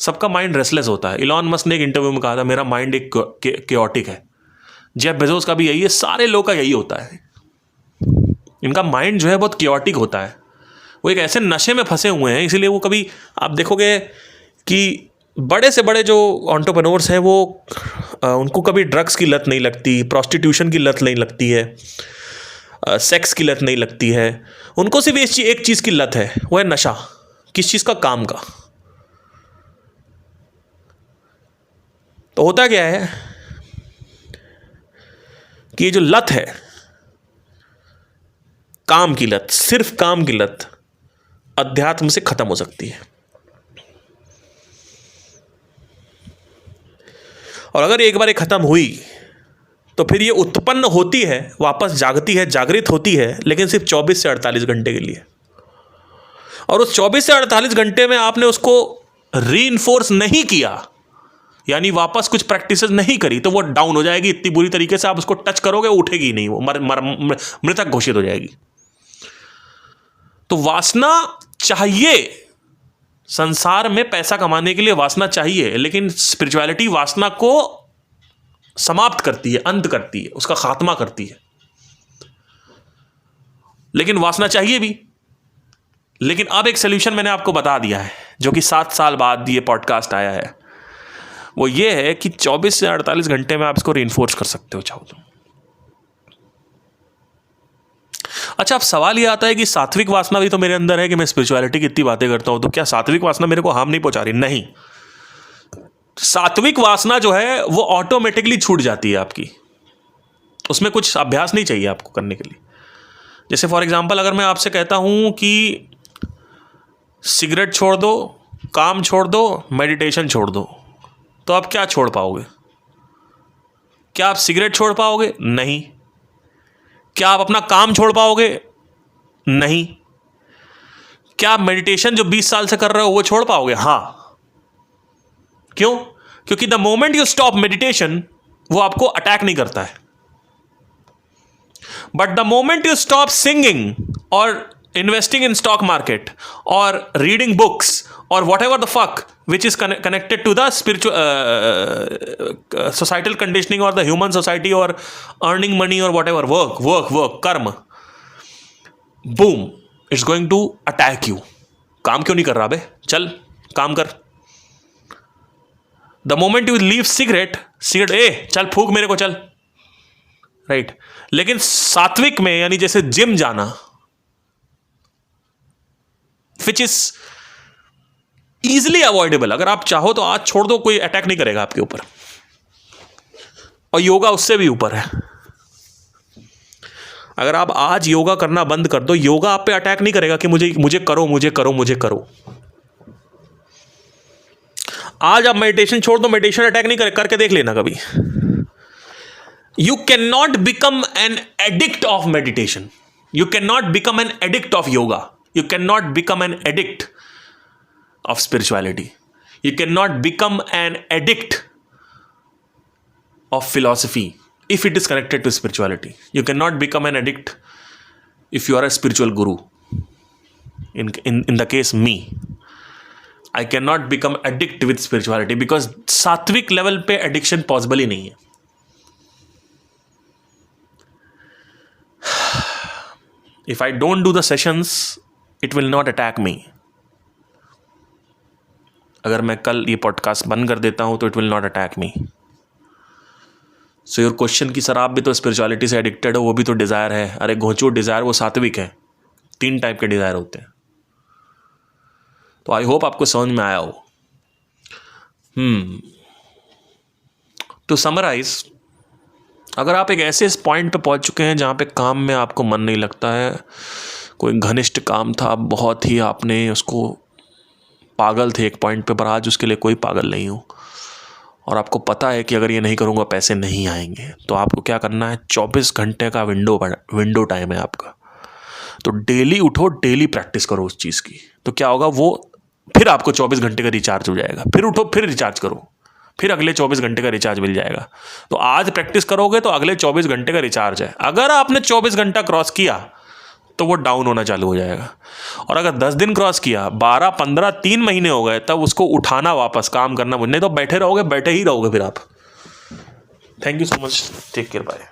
सबका माइंड रेस्टलेस होता है। इलॉन मस्क ने एक इंटरव्यू में कहा था, मेरा माइंड एक केओटिक है। जेफ बेजोस का भी यही है, सारे लोग का यही होता है। इनका माइंड जो है बहुत केओटिक होता है। वो एक ऐसे नशे में फंसे हुए हैं, इसीलिए वो कभी, आप देखोगे कि बड़े से बड़े जो एंटरप्रेन्योर्स हैं वो उनको कभी ड्रग्स की लत नहीं लगती, प्रोस्टिट्यूशन की लत नहीं लगती है, सेक्स की लत नहीं लगती है। उनको सिर्फ एक चीज़ की लत है, वो है नशा। किस चीज़ का? काम का। तो होता क्या है कि ये जो लत है, काम की लत, सिर्फ काम की लत, अध्यात्म से खत्म हो सकती है। और अगर एक बार ये खत्म हुई तो फिर ये उत्पन्न होती है, वापस जागती है, जागृत होती है, लेकिन सिर्फ 24 से 48 घंटे के लिए। और उस 24 से 48 घंटे में आपने उसको रीइंफोर्स नहीं किया, यानी वापस कुछ प्रैक्टिसेस नहीं करी, तो वो डाउन हो जाएगी इतनी बुरी तरीके से, आप उसको टच करोगे उठेगी नहीं, वो मृतक घोषित हो जाएगी। तो वासना चाहिए, संसार में पैसा कमाने के लिए वासना चाहिए, लेकिन स्पिरिचुअलिटी वासना को समाप्त करती है, अंत करती है, उसका खात्मा करती है। लेकिन वासना चाहिए भी। लेकिन अब एक सोल्यूशन मैंने आपको बता दिया है, जो कि 7 साल बाद ये पॉडकास्ट आया है। वो ये है कि 24 से 48 घंटे में आप इसको रीइंफोर्स कर सकते हो, चाहो तो। अच्छा, अब सवाल ये आता है कि सात्विक वासना भी तो मेरे अंदर है, कि मैं स्पिरिचुअलिटी की इतनी बातें करता हूं, तो क्या सात्विक वासना मेरे को हार्म नहीं पहुंचा रही? नहीं, सात्विक वासना जो है वो ऑटोमेटिकली छूट जाती है आपकी। उसमें कुछ अभ्यास नहीं चाहिए आपको करने के लिए। जैसे फॉर एग्जांपल, अगर मैं आपसे कहता हूं कि सिगरेट छोड़ दो, काम छोड़ दो, मेडिटेशन छोड़ दो, तो आप क्या छोड़ पाओगे? क्या आप सिगरेट छोड़ पाओगे? नहीं। क्या आप अपना काम छोड़ पाओगे? नहीं। क्या आप मेडिटेशन जो 20 साल से कर रहे हो वो छोड़ पाओगे? हां। क्यों? क्योंकि the moment you stop meditation, वो आपको अटैक नहीं करता है। But the moment you stop singing और इन्वेस्टिंग इन स्टॉक मार्केट और रीडिंग बुक्स और what ever the fuck which is connected to the spiritual societal conditioning or the human society or earning money or whatever, work कर्म, boom, it's going to attack you. काम क्यों नहीं कर रहा बे? चल काम कर। the moment you leave cigarette, चल फूक मेरे को, चल, राइट। लेकिन सात्विक में, यानी जैसे जिम जाना, which is इजिली अवॉइडेबल, अगर आप चाहो तो आज छोड़ दो, कोई अटैक नहीं करेगा आपके ऊपर। और योगा उससे भी ऊपर है। अगर आप आज योगा करना बंद कर दो, योगा आप पे अटैक नहीं करेगा कि मुझे करो। आज आप मेडिटेशन छोड़ दो, मेडिटेशन अटैक नहीं करके देख लेना कभी। You can not become an edict of meditation, you can not become an edict of yoga, you can not become an addict of spirituality. You cannot become an addict of philosophy if it is connected to spirituality. You cannot become an addict if you are a spiritual guru. In the case me, I cannot become addict with spirituality because सात्विक level पे addiction possible ही नहीं है। If I don't do the sessions, it will not attack me. अगर मैं कल ये podcast बंद कर देता हूं तो it will not attack me. So your question कि सर आप भी तो स्पिरिचुअलिटी से एडिक्टेड हो, वो भी तो डिज़ायर है। अरे घोंचू, डिज़ायर वो सात्विक है। 3 टाइप के डिज़ायर होते हैं। तो आई होप आपको समझ में आया हो। टू समराइज, अगर आप एक ऐसे पॉइंट पे पहुंच चुके हैं जहाँ पे काम में आपको मन नहीं लगता है, कोई घनिष्ठ काम था, बहुत ही आपने उसको पागल थे एक पॉइंट पे, पर आज उसके लिए कोई पागल नहीं हो, और आपको पता है कि अगर ये नहीं करूँगा पैसे नहीं आएंगे, तो आपको क्या करना है, 24 घंटे का विंडो टाइम है आपका। तो डेली उठो, डेली प्रैक्टिस करो उस चीज़ की। तो क्या होगा, वो फिर आपको 24 घंटे का रिचार्ज हो जाएगा। फिर उठो, फिर रिचार्ज करो, फिर अगले 24 घंटे का रिचार्ज मिल जाएगा। तो आज प्रैक्टिस करोगे तो अगले 24 घंटे का रिचार्ज है। अगर आपने 24 घंटा क्रॉस किया तो वो डाउन होना चालू हो जाएगा। और अगर 10 दिन क्रॉस किया, 12, 15, 3 महीने हो गए, तब उसको उठाना, वापस काम करना। नहीं तो बैठे रहोगे, बैठे ही रहोगे फिर आप। Thank you so much, take care, bye.